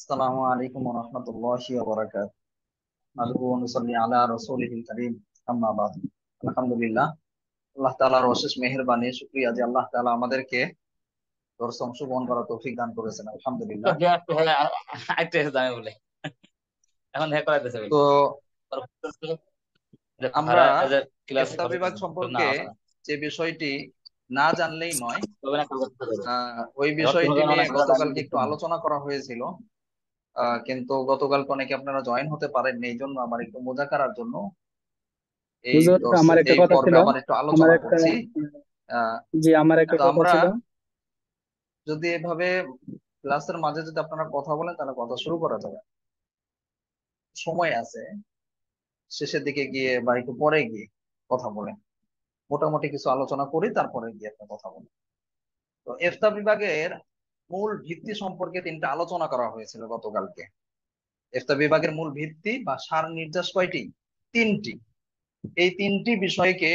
আসসালামু আলাইকুম ওয়া রাহমাতুল্লাহি ওয়া বারাকাতুহু। নাহমাদুহু ওয়া নুসাল্লি আলা রাসূলিহিল কারীম। আম্মা বাদ। আলহামদুলিল্লাহ, আল্লাহ তাআলার অশেষ মেহেরবানি, শুকরিয়া যে আল্লাহ তাআলা আমাদেরকে দর্শন অংশগ্রহণ করার তৌফিক দান করেছেন। তো আলহামদুলিল্লাহ। হ্যাঁ একটু হ্যাঁ আরেকটু এসে দামে বলে এখন হ্যাঁ করাইতেছে ভাই। তো ওর বলতেছে যে আমরা ফারাজের ক্লাস ইফতা বিভাগ না সম্পর্কে আছে না যে বিষয়টি না জানলেই নয়, তবে না কাল করতে হবে। ওই এখন তুমি বিষয়টি যেন নিয়ে অনেক কথা জানি গতকালকে দেখতে একটু না। আলোচনা করা হয়েছিল। কিন্তু গতকালকে অনেকে আপনারা জয়েন হতে পারেননি, এই জন্য আমার একটু মোজাকারার জন্য এই হুজুর, আমার একটা এই কথা পর্বে ছিল। আবার একটু আমার আলোচনা একটা করছি। আহ, জি, আমার একটা তো কথা আমরা ছিল। যদি এভাবে ক্লাসের মাঝে যদি আপনারা কথা বলেন তাহলে কথা শুরু করা যাবে। সময় আছে, শেষের দিকে গিয়ে বা একটু পরে গিয়ে কথা বলেন। মোটামুটি কিছু আলোচনা করি, তারপরে গিয়ে একটা কথা বলেন। তো ইফতা বিভাগের মূল ভিত্তি সম্পর্কে তিনটা আলোচনা করা হয়েছিল গতকালকে। ইফতা বিভাগের মূল ভিত্তি বা সার নির্যাস কয়টি? তিনটি। এই তিনটি বিষয়কে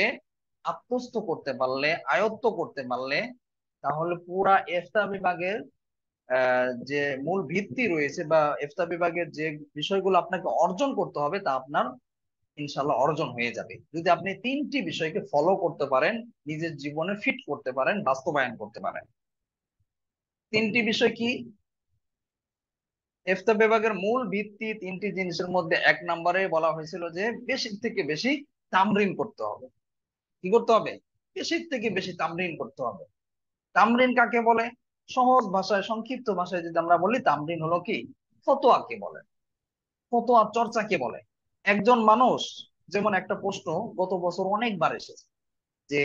আত্মস্থ করতে পারলে, আয়ত্ত করতে পারলে, তাহলে পুরা ইফতা বিভাগের যে মূল ভিত্তি রয়েছে বা ইফতা বিভাগের যে বিষয়গুলো আপনাকে অর্জন করতে হবে তা আপনার ইনশাল্লাহ অর্জন হয়ে যাবে, যদি আপনি তিনটি বিষয়কে ফলো করতে পারেন, নিজের জীবনে ফিট করতে পারেন, বাস্তবায়ন করতে পারেন। তিনটি বিষয় কি? ইফতা বিভাগের মূল ভিত্তি তিনটি জিনিসের মধ্যে এক নম্বরে বলা হয়েছিল যে বেশি থেকে বেশি তামরিন করতে হবে। কি করতে হবে? বেশি থেকে বেশি তামরিন করতে হবে। তামরিন কাকে বলে? সহজ ভাষায়, সংক্ষিপ্ত ভাষায় যদি আমরা বলি, তামরিন হলো কি? ফতোয়াকে বলে। ফতোয়া চর্চাকে বলে। একজন মানুষ, যেমন একটা প্রশ্ন গত বছর অনেকবার এসেছে যে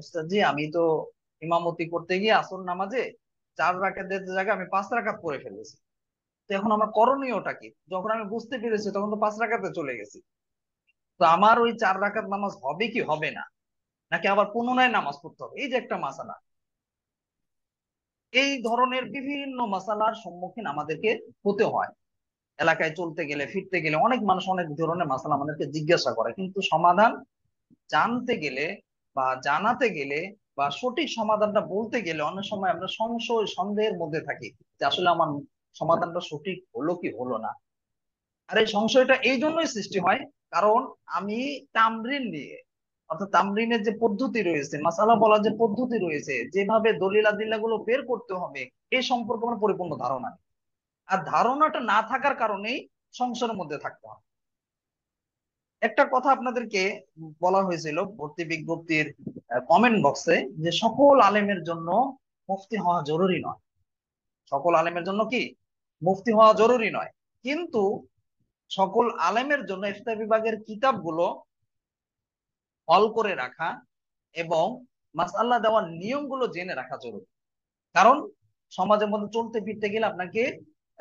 উস্তাদ জি, আমি তো ইমামতি করতে গিয়ে আসর নামাজে 4 রাকাতের জায়গায় আমি 5 রাকাত পড়ে ফেলেছি। তো এখন আমার করণীয়টা কি? যখন আমি বুঝতে পেরেছি তখন তো 5 রাকাতে চলে গেছি। তো আমার ওই 4 রাকাত নামাজ হবে কি হবে না, নাকি আবার পুনরায় নামাজ পড়তে হবে, এই যে একটা মাসালা। এই ধরনের বিভিন্ন মাসালার সম্মুখীন আমাদেরকে হতে হয়। এলাকায় চলতে গেলে, ফিরতে গেলে অনেক মানুষ অনেক ধরনের মাসালা আমাদেরকে জিজ্ঞাসা করে, কিন্তু সমাধান জানতে গেলে বা জানাতে গেলে বা সঠিক সমাধানটা বলতে গেলে অনেক সময় আমরা সংশয় সন্দেহের মধ্যে থাকি যে আসলে আমার সমাধানটা সঠিক হলো কি হলো না। আর এই সংশয়টা এই জন্যই সৃষ্টি হয়, কারণ আমি তামরিন নিয়ে, অর্থাৎ তামরিনের যে পদ্ধতি রয়েছে, মাসালা বলার যে পদ্ধতি রয়েছে, যেভাবে দলিল আদিল্লা গুলো বের করতে হবে, এই সম্পর্কে আমার পরিপূর্ণ ধারণা নেই। আর ধারণাটা না থাকার কারণেই সংশয়ের মধ্যে থাকতে হয়। একটা কথা আপনাদেরকে বলা হয়েছিল ভর্তি বিজ্ঞপ্তির কমেন্ট বক্সে, যে সকল আলেমের জন্য মুফতি হওয়া জরুরি নয়। সকল আলেমের জন্য কি মুফতি হওয়া জরুরি নয়, কিন্তু সকল আলেমের জন্য ইফতা বিভাগের কিতাবগুলো হল করে রাখা এবং মাসআল্লাহ দেওয়ার নিয়মগুলো জেনে রাখা জরুরি। কারণ সমাজের মধ্যে চলতে ফিরতে গেলে আপনাকে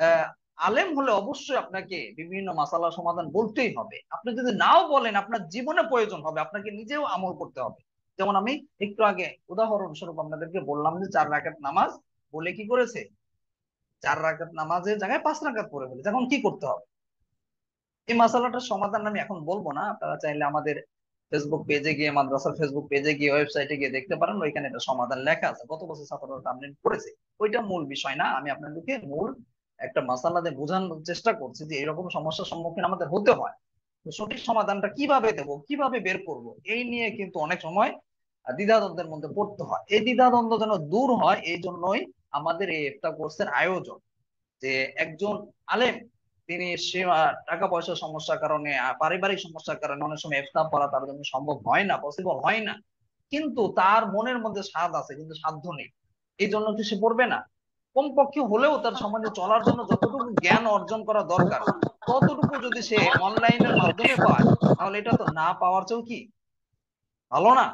আহ আলেম হলে অবশ্যই আপনাকে বিভিন্ন মাসালা সমাধান বলতেই হবে। আপনি যদি নাও বলেন, আপনার জীবনে প্রয়োজন হবে, আপনাকে নিজেও আমল করতে হবে। যেমন আমি একটু আগে উদাহরণস্বরূপ আপনাদেরকে বললাম যে 4 রাকাত নামাজ বলে কি করেছে, 4 রাকাত নামাজের জায়গায় 5 রাকাত পড়ে ফেলেছে, এখন কি করতে হবে? এই মাসালাটার সমাধান আমি এখন বলবো না, আপনারা চাইলে আমাদের ফেসবুক পেজে গিয়ে, মাদ্রাসার ফেসবুক পেজে গিয়ে, ওয়েবসাইটে গিয়ে দেখতে পারেন, ওইখানে এটা সমাধান লেখা আছে। গত বছর ছাত্ররা তামলিন করেছে। ওইটা মূল বিষয় না, আমি আপনাদেরকে মূল একটা মাসালা দিয়ে বোঝানোর চেষ্টা করছি যে এরকম সমস্যার সম্মুখীন আমাদের হতে হয়। তো সঠিক সমাধানটা কিভাবে দেব, কিভাবে বের করব, এই নিয়ে কিন্তু অনেক সময় দ্বিধাদ্বন্দ্বের মধ্যে পড়তে হয়। এই দ্বিধাদ্বন্দ্ব যেন দূর হয়, এই জন্যই আমাদের এই একটা কোর্সের আয়োজন। যে একজন আলেম, তিনি টাকা পয়সার সমস্যার কারণে, পারিবারিক সমস্যার কারণে অনেক সময় ইফতার পড়া তার জন্য সম্ভব হয় না, পসিবল হয় না, কিন্তু তার মনের মধ্যে স্বাদ আছে কিন্তু সাধ্য নেই। এই জন্য কি সে পড়বে না? কমপক্ষে হলেও তার সমাজে চলার জন্য যতটুকু জ্ঞান অর্জন করা দরকার, ততটুকু যদি সে অনলাইনের মাধ্যমে পায়, তাহলে এটা তো না পাওয়ার চেয়েও কি ভালো না?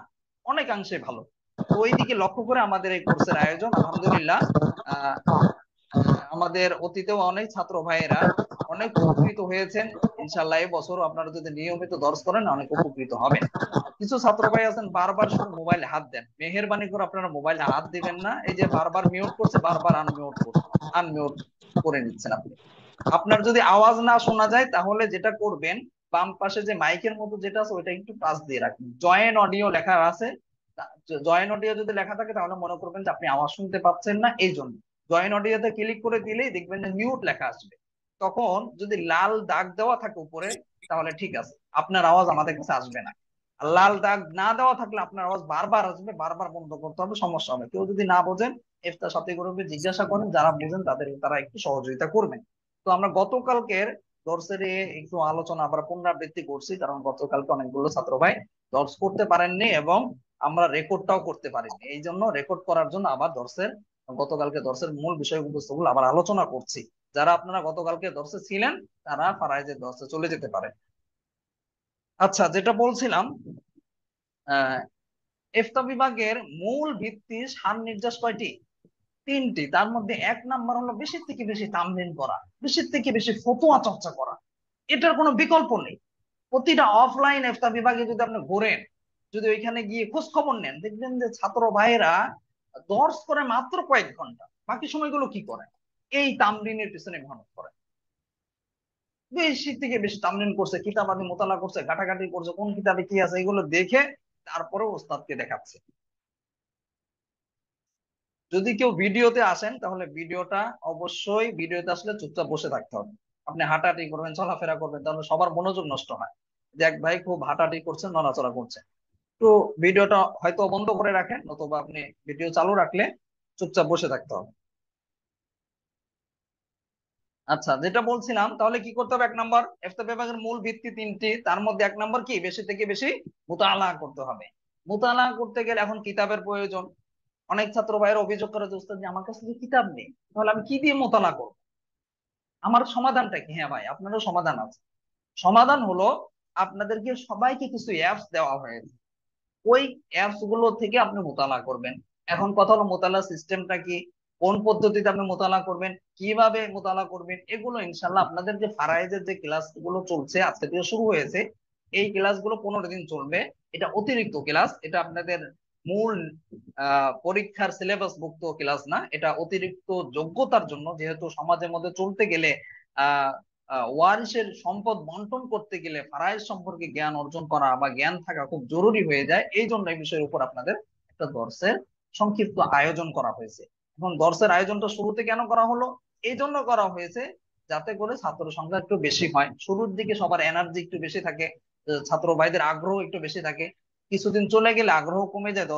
অনেকাংশে ভালো। তো ওই দিকে লক্ষ্য করে আমাদের এই কোর্সের আয়োজন। আলহামদুলিল্লাহ, আহ আমাদের অতীতেও অনেক ছাত্র ভাইয়েরা অনেক উপকৃত হয়েছেন। ইনশাল্লাহ এই বছরও আপনারা যদি নিয়মিত দর্শ করেন অনেক উপকৃত হবেন। কিছু ছাত্র ভাই আছেন বারবার শুধু মোবাইলে হাত দেন, মেহেরবানি করে আপনারা মোবাইলে হাত দিবেন না। এই যে বারবার মিউট করছে, বারবার আনমিউট করছে, আনমিউট করে নিচ্ছেন আপনি। আপনার যদি আওয়াজ না শোনা যায় তাহলে যেটা করবেন, বাম পাশে যে মাইকের মতো যেটা আছে ওইটা একটু টাচ দিয়ে রাখবেন, জয়েন অডিও লেখা আছে। জয়েন অডিও যদি লেখা থাকে তাহলে মনে করবেন যে আপনি আওয়াজ শুনতে পাচ্ছেন না, এই জন্য। জয়েন অডিওতে ক্লিক করে দিলেই দেখবেন যে মিউট লেখা আসবে। তখন যদি লাল দাগ দেওয়া থাকে উপরে তাহলে ঠিক আছে, আপনার আওয়াজ আমাদের কাছে আসবে না। আর লাল দাগ না দেওয়া থাকলে আপনার আওয়াজ বারবার আসবে, বারবার বন্ধ করতে হবে, সমস্যা হবে। কেউ যদি না বোঝেন ইফতার সাথী গ্রুপে জিজ্ঞাসা করেন, যারা বোঝেন তারা একটু সহযোগিতা করবেন। তো আমরা গতকালকের দর্শের একটু আলোচনা আবার পুনরাবৃত্তি করছি, কারণ গতকালকে অনেকগুলো ছাত্র ভাই দর্শ করতে পারেননি এবং আমরা রেকর্ডটাও করতে পারিনি। এই জন্য রেকর্ড করার জন্য আবার গতকালকে দর্শের মূল বিষয়বস্তুগুলো আবার আলোচনা করছি। যারা আপনারা গতকালকে দর্শে ছিলেন তারা ফারাইজের দর্শে চলে যেতে পারে। আচ্ছা, যেটা বলছিলাম, আহ ইফতা বিভাগের মূল ভিত্তি সার নির্যাস কয়টি? তিনটি। তার মধ্যে এক নাম্বার হলো বেশি থেকে বেশি তামরিন করা, বেশি থেকে বেশি ফতোয়া চর্চা করা। এটার কোনো বিকল্প নেই। প্রতিটা অফলাইন ইফতা বিভাগে যদি আপনি ঘোরেন, যদি ওইখানে গিয়ে খোঁজ খবর নেন, দেখবেন যে ছাত্র ভাইয়েরা দর্শ করে মাত্র কয়েক ঘন্টা, বাকি সময়গুলো কি করে? এই তামরিনের পিছনে মেহনত করে। বেশি থেকে বেশি তামরিন করছে, কিতাবাদি মোতালা করছে, ঘাটাঘাটি করছে, কোন কিতাবে কি আছে এগুলো দেখে তারপরে ওস্তাদকে দেখাচ্ছে। যদি কেউ ভিডিওতে আসেন তাহলে ভিডিওতে আসলে চুপচাপ বসে থাকতে হবে। আপনি হাঁটাহাঁটি করবেন, চলাফেরা করবেন, তাহলে সবার মনোযোগ নষ্ট হয়। যে এক ভাই খুব হাঁটাহাঁটি করছেন, নড়াচড়া করছেন, তো ভিডিওটা হয়তো বন্ধ করে রাখেন, অথবা আপনি ভিডিও চালু রাখলে চুপচাপ বসে থাকতে হবে। আচ্ছা, যেটা বলছিলাম, তাহলে কি করতে হবে? এক নম্বর, ইফতা বিভাগের মূল ভিত্তি তিনটি, তার মধ্যে এক নম্বর কি? বেশি থেকে বেশি মুতাআলা করতে হবে। মুতাআলা করতে গেলে এখন কিতাবের প্রয়োজন। অনেক ছাত্র ভাইয়ের অভিযোগ করে যে উস্তাদ, যে আমার কাছে যে কিতাব নেই, তাহলে আমি কি দিয়ে মোতালা করবো? আমার সমাধানটা কি? হ্যাঁ ভাই, আপনারও সমাধান আছে। সমাধান হলো, আপনাদেরকে সবাইকে কিছু অ্যাপস দেওয়া হয়েছে, ওই অ্যাপস গুলো থেকে আপনি মোতালা করবেন। এখন কথা হলো, মোতালা সিস্টেমটা কি, কোন পদ্ধতিতে আপনি মোতালা করবেন, কিভাবে মোতালা করবেন, এগুলো ইনশাল্লাহ আপনাদের যে ফারাইজের যে ক্লাস গুলো চলছে, আজকে থেকে শুরু হয়েছে, এই ক্লাসগুলো 15 দিন চলবে। এটা অতিরিক্ত ক্লাস, এটা আপনাদের মূল পরীক্ষার সিলেবাস ভুক্ত ক্লাস না, এটা অতিরিক্ত যোগ্যতার জন্য। যেহেতু সমাজের মধ্যে চলতে গেলে, আহ ওয়ারিসের সম্পদ বন্টন করতে গেলে ফারাইজ সম্পর্কে জ্ঞান অর্জন করা বা জ্ঞান থাকা খুব জরুরি হয়ে যায়। এই জন্য এই বিষয়ের উপর আপনাদের একটা দর্শের সংক্ষিপ্ত আয়োজন করা হয়েছে। এখন দর্শের আয়োজনটা শুরুতে কেন করা হলো? এই জন্য করা হয়েছে যাতে করে ছাত্র সংখ্যা একটু বেশি হয়, শুরুর দিকে সবার এনার্জি একটু বেশি থাকে, ছাত্র ভাইদের আগ্রহ একটু বেশি থাকে। কিছুদিন চলে গেলে আগ্রহ কমে যায়,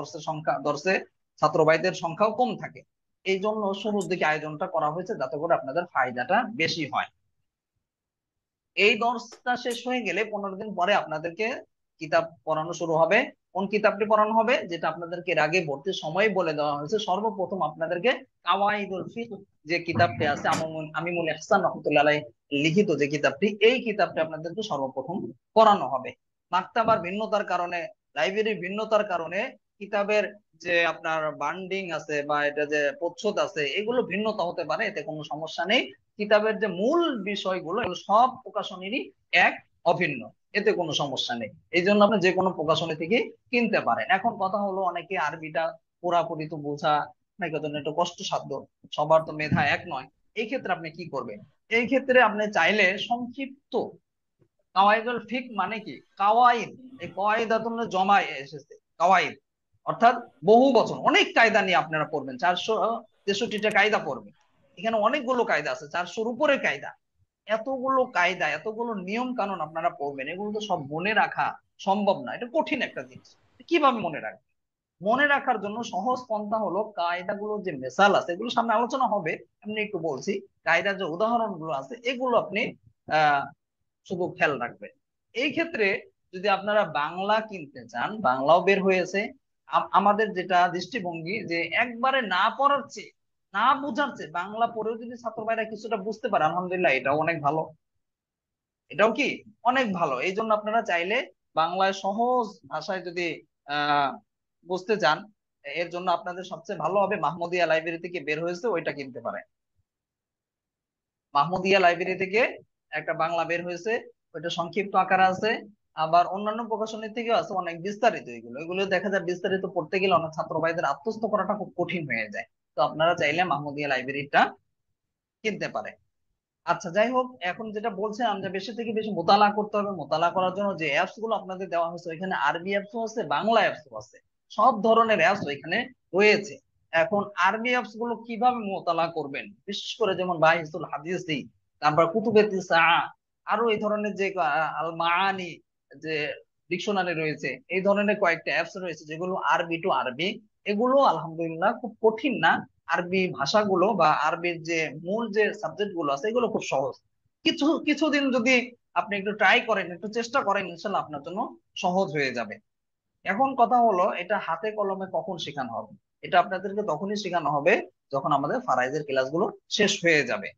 দর্শে ছাত্র ভাইদের সংখ্যাও কম থাকে। এই জন্য শুরুর দিকে আয়োজনটা করা হয়েছে, যাতে করে আপনাদের ফায়দাটা বেশি হয়। এই দর্শটা শেষ হয়ে গেলে 15 দিন পরে আপনাদেরকে কিতাব পড়ানো শুরু হবে। কোন কিতাবটি পড়ানো হবে? যেটা আপনাদেরকে এর আগে ভর্তির সময় বলে দেওয়া হয়েছে, সর্বপ্রথম আপনাদেরকে কাওয়াইদুল ফিকহ যে কিতাবটি আছে, আমিমুল ইহসান রহমতুল্লাহ আলাইহি লিখিত যে কিতাবটি, এই কিতাবটি আপনাদেরকে সর্বপ্রথম পড়ানো হবে। মাকতাবার ভিন্নতার কারণে, লাইব্রেরির ভিন্নতার কারণে কিতাবের যে আপনার বান্ডিং আছে বা এটা যে প্রচ্ছদ আছে, এগুলো ভিন্নতা হতে পারে, এতে কোনো সমস্যা নেই। কিতাবের যে মূল বিষয়গুলো, এগুলো সব প্রকাশনীরই এক, অভিন্ন, এতে কোনো সমস্যা নেই। এই জন্য আপনি যে কোনো প্রকাশনী থেকে কিনতে পারেন। এখন কথা হলো, অনেকে আরবিটা পুরাপুরি তো বোঝা অনেকের জন্য একটু কষ্টসাধ্য, সবার তো মেধা এক নয়। এই ক্ষেত্রে আপনি কি করবেন? এই ক্ষেত্রে আপনি চাইলে সংক্ষিপ্ত কাওয়াইদুল ফিক মানে কি, কাওয়াইদ, এই কওয়াইদাতুন জমায় এসেছে কাওয়াইদ, অর্থাৎ বহু বচন, অনেক কায়দা নিয়ে আপনারা পড়বেন, 463টা কায়দা পড়বেন। এখানে অনেকগুলো কায়দা আছে, 400-র উপরে কায়দা। এতগুলো কায়দা, এতগুলো নিয়ম কানুন আপনারা পড়বেন, এগুলো তো সব মনে রাখা সম্ভব না, এটা কঠিন একটা জিনিস। কিভাবে মনে রাখবেন? মনে রাখার জন্য সহজ পন্থা হলো, কায়দাগুলো যে মেসাল আছে, এগুলো সামনে আলোচনা হবে, এমনি একটু বলছি। কায়দার যে উদাহরণ গুলো আছে, এগুলো আপনি আহ শুধু খেয়াল রাখবেন। এই ক্ষেত্রে যদি আপনারা বাংলা কিনতে চান, বাংলাও বের হয়েছে। আমাদের যেটা দৃষ্টিভঙ্গি, যে একবারে না পড়ার চেয়ে, না বোঝার চেয়ে, বাংলা পড়েও যদি ছাত্র ভাইরা কিছুটা বুঝতে পারে, আলহামদুলিল্লাহ, এটাও অনেক ভালো। এটাও কি অনেক ভালো। এই জন্য আপনারা চাইলে বাংলায় সহজ ভাষায় যদি আহ বুঝতে চান, এর জন্য আপনাদের সবচেয়ে ভালো হবে মাহমুদিয়া লাইব্রেরি থেকে বের হয়েছে, ওইটা কিনতে পারেন। মাহমুদিয়া লাইব্রেরি থেকে একটা বাংলা বের হয়েছে, ওইটা সংক্ষিপ্ত আকারে আছে। আবার অন্যান্য প্রকাশনী থেকেও আছে, অনেক বিস্তারিত। এগুলো এগুলো দেখা যায় বিস্তারিত পড়তে গেলে অনেক ছাত্র ভাইদের আত্মস্থ করাটা খুব কঠিন হয়ে যায়। তো আপনারা চাইলে মাহমুদিয়া লাইব্রেরিটা কিনতে পারে। আচ্ছা, যাই হোক, এখন যেটা বলছিলাম যে বেশি থেকে বেশি মোতালা করতে হবে। মোতালা করার জন্য যে অ্যাপস গুলো আপনাদের দেওয়া হয়েছে, ওইখানে আরবি অ্যাপসও আছে, বাংলা অ্যাপসও আছে, সব ধরনের অ্যাপস ওইখানে রয়েছে। এখন আরবি অ্যাপস গুলো কিভাবে মোতালা করবেন, বিশেষ করে যেমন বাহিসুল হাদিসি, তারপর কুতুবে তিসা, আরো এই ধরনের যে আল মাআনি যে ডিকশনারি রয়েছে, এই ধরনের কয়েকটা অ্যাপস রয়েছে যেগুলো আরবি টু আরবি। এগুলো আলহামদুলিল্লাহ খুব কঠিন না। আরবি ভাষাগুলো বা আরবির যে মূল যে সাবজেক্ট গুলো আছে এগুলো খুব সহজ। কিছুদিন যদি আপনি একটু ট্রাই করেন, একটু চেষ্টা করেন, ইনশাল্লাহ আপনার জন্য সহজ হয়ে যাবে। এখন কথা হলো, এটা হাতে কলমে কখন শেখানো হবে? এটা আপনাদেরকে তখনই শেখানো হবে যখন আমাদের ফারাইজের ক্লাসগুলো শেষ হয়ে যাবে।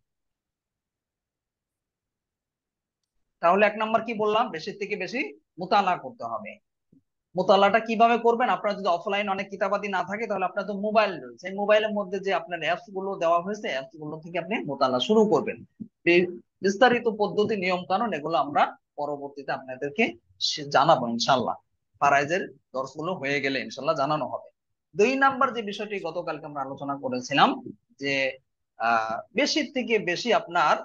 তাহলে এক নাম্বার কি বললাম, বেশি থেকে বেশি মুতালা করতে হবে। মোতালাটা কিভাবে করবেন? আপনার যদি অফলাইন অনেক কিতাবাদি না থাকে, তাহলে আপনার তো মোবাইল রয়েছে, এই মোবাইলের মধ্যে যে আপনার অ্যাপস গুলো দেওয়া হয়েছে, অ্যাপস গুলো থেকে আপনি মোতালা শুরু করবেন। বিস্তারিত পদ্ধতি, নিয়ম কানুন এগুলো আমরা পরবর্তীতে আপনাদেরকে জানাবো ইনশাল্লাহ। ফারাইজের দর্স গুলো হয়ে গেলে ইনশাল্লাহ জানানো হবে। 2 নাম্বার যে বিষয়টি গতকালকে আমরা আলোচনা করেছিলাম, যে বেশি থেকে বেশি আপনার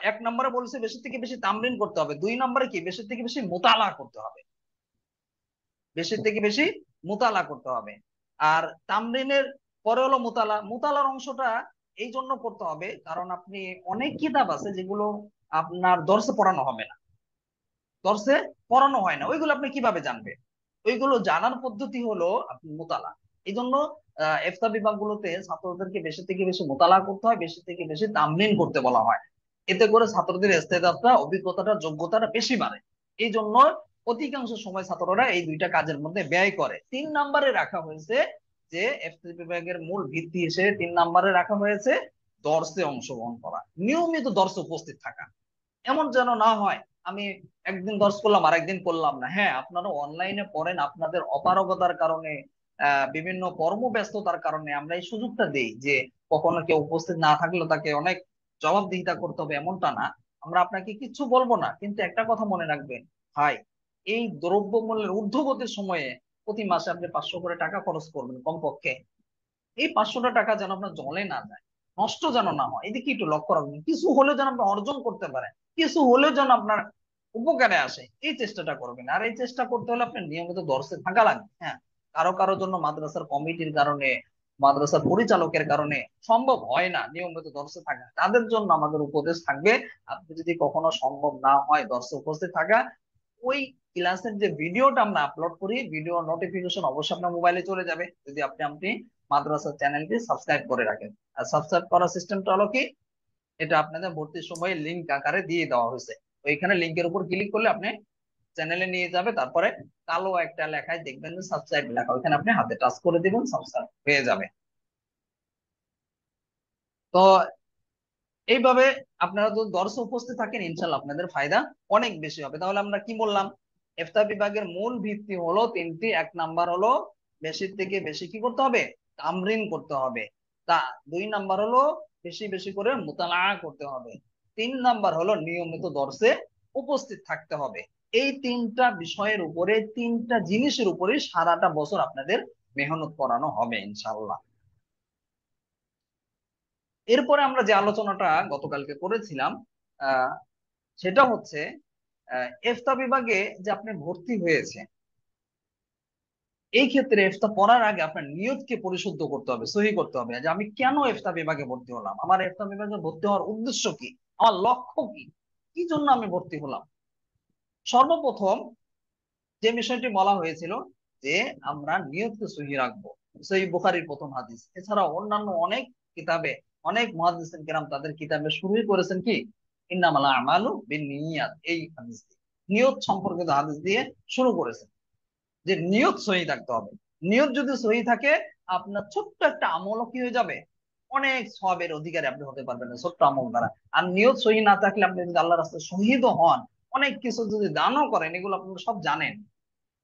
1 নম্বরে বলছে বেশি থেকে বেশি তামরিন করতে হবে, 2 নম্বরে কি বেশি থেকে বেশি মোতালা করতে হবে, বেশি থেকে বেশি মুতালা করতে হবে। আর তামরিনের পরে হলো মুতালা। মুতালার অংশটা এই জন্য করতে হবে কারণ আপনি অনেক কিতাব আছে যেগুলো আপনার দর্শে পড়ানো হবে না, দর্শে পড়ানো হয় না, ওইগুলো আপনি কিভাবে জানবেন? ওইগুলো জানার পদ্ধতি হলো আপনি মুতালা। এই জন্য ইফতা বিভাগগুলোতে ছাত্রদেরকে বেশি থেকে বেশি মুতালা করতে হয়, বেশি থেকে বেশি তামরিন করতে বলা হয়। এতে করে ছাত্রদের ইস্তেদাদটা, অভিজ্ঞতাটা, যোগ্যতাটা বেশি বাড়ে। এই জন্য অধিকাংশ সময় ছাত্ররা এই 2টা কাজের মধ্যে ব্যয় করে। 3 নম্বরে রাখা হয়েছে যে ইফতা বিভাগের মূল ভিত্তি হিসেবে 3 নম্বরে রাখা হয়েছে দর্শে অংশগ্রহণ করা, নিয়মিত দর্শে উপস্থিত থাকা। এমন যেন না হয় আমি একদিন দর্শ করলাম আর একদিন করলাম না। হ্যাঁ, আপনারা অনলাইনে পড়েন, আপনাদের অপারগতার কারণে, বিভিন্ন কর্মব্যস্ততার কারণে আমরা এই সুযোগটা দেই যে কখনো কেউ উপস্থিত না থাকলেও তাকে অনেক জবাবদিহিতা করতে হবে, এমনটা না। আমরা আপনাকে কিচ্ছু বলবো না, কিন্তু একটা কথা মনে রাখবেন ভাই, এই দ্রব্যমূল্যের ঊর্ধ্বগতির সময়ে প্রতি মাসে আপনি 500 করে টাকা খরচ করবেন কমপক্ষে। এই 500টা টাকা যেন আপনার জলে না যায়, নষ্ট যেন না হয়, এদিকে একটু লক্ষ্য রাখবেন। কিছু হলেও যেন আপনি অর্জন করতে পারেন, কিছু হলেও যেন আপনার উপকারে আসে, এই চেষ্টাটা করবেন। আর এই চেষ্টা করতে হলে আপনার নিয়মিত দর্শে থাকা লাগবে। হ্যাঁ, কারো কারো জন্য মাদ্রাসার কমিটির কারণে, মাদ্রাসার পরিচালকের কারণে সম্ভব হয় না নিয়মিত দর্শে থাকা, তাদের জন্য আমাদের উপদেশ থাকবে, আপনি যদি কখনো সম্ভব না হয় দর্শে উপস্থিত থাকা, ওই ক্লাসের যে ভিডিওটা আমরা আপলোড করি, ভিডিও নোটিফিকেশন অবশ্যই আপনার মোবাইলে চলে যাবে যদি আপনি আপনি মাদ্রাসা চ্যানেলটি সাবস্ক্রাইব করে রাখেন। আর সাবস্ক্রাইব করার সিস্টেমটা হলো কি, এটা আপনাদের ভর্তির সময় লিংক আকারে দিয়ে দেওয়া হয়েছে। ওইখানে লিংকের উপর ক্লিক করলে আপনি চ্যানেলে নিয়ে যাবে, তারপরে কালো একটা লেখায় দেখবেন যে সাবস্ক্রাইব লেখা, ওইখানে আপনি হাতে টাচ করে দিবেন, সাবস্ক্রাইব হয়ে যাবে। তো এইভাবে আপনারা যদি দর্শে উপস্থিত থাকেন ইনশাল্লাহ আপনাদের ফায়দা অনেক বেশি হবে। তাহলে আমরা কি বললাম, ইফতা বিভাগের মূল ভিত্তি হলো 3টি। 1 নাম্বার হলো বেশি থেকে বেশি কি করতে হবে, তামরিন করতে হবে। তা 2 নাম্বার হলো বেশি বেশি করে মুতালা করতে হবে। 3 নাম্বার হলো নিয়মিত দর্শে উপস্থিত থাকতে হবে। এই 3টা বিষয়ের উপরে, 3টা জিনিসের উপরে সারাটা বছর আপনাদের মেহনত করানো হবে ইনশাল্লাহ। এরপরে আমরা যে আলোচনাটা গতকালকে করেছিলাম, আহ সেটা হচ্ছে ইফতা বিভাগে যে আপনি ভর্তি হয়েছে, এই ক্ষেত্রে ইফতা পড়ার আগে আপনার নিয়তকে পরিশুদ্ধ করতে হবে, সহি করতে হবে যে আমি কেন ইফতা বিভাগে ভর্তি হলাম, আমার ইফতা বিভাগে ভর্তি হওয়ার উদ্দেশ্য কি, আমার লক্ষ্য কি, কি জন্য আমি ভর্তি হলাম। সর্বপ্রথম যে বিষয়টি বলা হয়েছিল যে আমরা নিয়তকে সহি রাখবো। সহিহ বুখারীর প্রথম হাদিস, এছাড়া অন্যান্য অনেক কিতাবে, অনেক মুহাদ্দিসিন কেরাম তাদের কিতাবে শুরুই করেছেন কি, ইন্নামাল আমালু বিন্নিয়াত, এই হাদিস দিয়ে, নিয়ত সম্পর্কিত হাদিস দিয়ে শুরু করেছেন যে নিয়ত সহি থাকতে হবে। নিয়ত যদি সহি থাকে, আপনার ছোট্ট একটা আমলও কি হয়ে যাবে, অনেক সওয়াবের অধিকারী আপনি হতে পারবেন না ছোট্ট আমল দ্বারা। আর নিয়ত সহি না থাকলে আপনি যদি আল্লাহর রাস্তায় শহীদ হন, অনেক কিছু যদি দানও করেন, এগুলো আপনারা সব জানেন,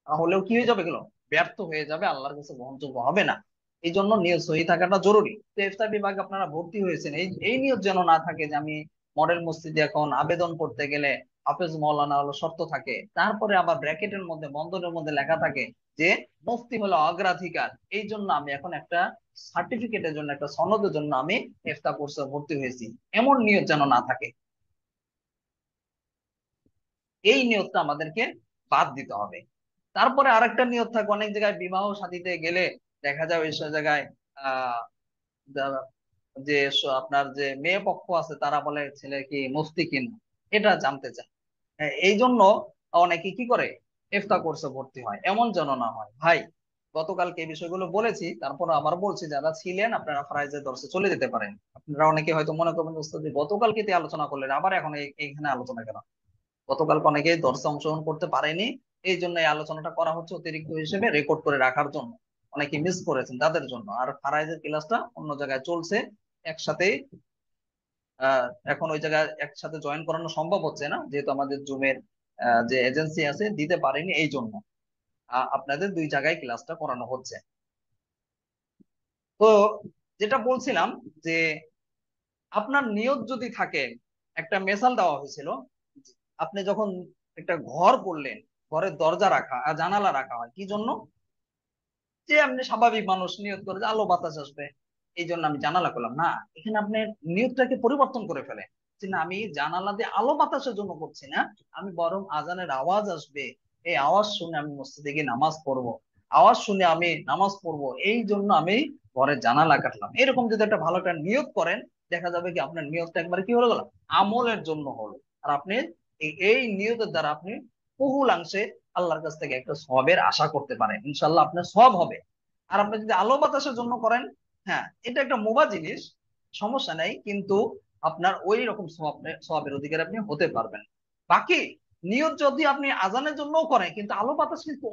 তাহলেও কি হয়ে যাবে, এগুলো ব্যর্থ হয়ে যাবে, আল্লাহর কাছে গ্রহণযোগ্য হবে না। এই জন্য নিয়ত সহি থাকাটা জরুরি। তো ইফতার বিভাগে আপনারা ভর্তি হয়েছেন, এই এই নিয়ত যেন না থাকে যে আমি মডেল মসজিদে এখন আবেদন করতে গেলে হাফেজ মাওলানা হলো শর্ত থাকে, তারপরে আবার ব্র্যাকেটের মধ্যে বন্ধনের মধ্যে লেখা থাকে যে মুফতি হলো অগ্রাধিকার, এই জন্য আমি এখন একটা সার্টিফিকেটের জন্য, একটা সনদের জন্য আমি ইফতা কোর্সে ভর্তি হয়েছি, এমন নিয়ত যেন না থাকে। এই নিয়তটা আমাদেরকে বাদ দিতে হবে। তারপরে আরেকটা নিয়ত থাকে, অনেক জায়গায় বিবাহ শাদীতে গেলে দেখা যায় ওই সব জায়গায় আহ যে আপনার যে মেয়ে পক্ষ আছে তারা বলে ছেলে কি মুফতি কিনা, এটা জানতে চায়। হ্যাঁ, এই জন্য অনেকে কি করে ইফতা কোর্সে ভর্তি হয়, এমন যেন না হয় ভাই। গতকালকে এই বিষয়গুলো বলেছি, তারপর আবার বলছি, যারা ছিলেন আপনারা ফ্রাইজের দর্শে চলে যেতে পারেন। আপনারা অনেকে হয়তো মনে করবেন উস্তাদ জি গতকালকে তো আলোচনা করলেন, আবার এখন এইখানে আলোচনা কেন? গতকালকে অনেকেই দর্শে অংশগ্রহণ করতে পারেনি, এই জন্য এই আলোচনাটা করা হচ্ছে অতিরিক্ত হিসেবে রেকর্ড করে রাখার জন্য। অনেকে মিস করেছেন তাদের জন্য। আর ফারাইজের ক্লাসটা অন্য জায়গায় চলছে একসাথে। এখন ওই জায়গায় একসাথে জয়েন করানো সম্ভব হচ্ছে না, যেহেতু আমাদের জুমের যে এজেন্সি আছে দিতে পারেনি, এই জন্য আপনাদের দুই জায়গায় ক্লাসটা করানো হচ্ছে। তো যেটা বলছিলাম যে আপনার নিয়ত যদি থাকে, একটা মেসাল দেওয়া হয়েছিল, আপনি যখন একটা ঘর করলেন, ঘরের দরজা রাখা আর জানালা রাখা হয় কি জন্য? যে আপনি স্বাভাবিক মানুষ নিয়ত করে যে আলো বাতাস আসবে, এই জন্য আমি জানালা করলাম না। এখানে আপনি নিয়তটাকে পরিবর্তন করে ফেলে, যে না আমি জানালা দিয়ে আলো বাতাসের জন্য করছি না, আমি বরং আজানের আওয়াজ আসবে, এই আওয়াজ শুনে আমি মসজিদে গিয়ে নামাজ পড়বো, আওয়াজ শুনে আমি নামাজ পড়বো, এই জন্য আমি ঘরের জানালা কাটলাম। এরকম যদি একটা ভালো একটা নিয়ত করেন, দেখা যাবে কি আপনার নিয়তটা একবার কি হলো গেল, আমলের জন্য হলো। আর আপনি এই নিয়তের দ্বারা আপনি বহুলাংশে আল্লাহর কাছ থেকে একটা সওয়াবের আশা করতে পারেন, ইনশাল্লাহ আপনার সওয়াব হবে। আর আপনি যদি আলো বাতাসের জন্য করেন, হ্যাঁ এটা একটা মুবা জিনিস, সমস্যা নাই, কিন্তু আপনার ওই রকম সওয়াবের অধিকারী আপনি হতে পারবেন। বাকি নিয়ত যদি আপনি আজানের জন্যও করেন, কিন্তু আলো বাতাস কিন্তু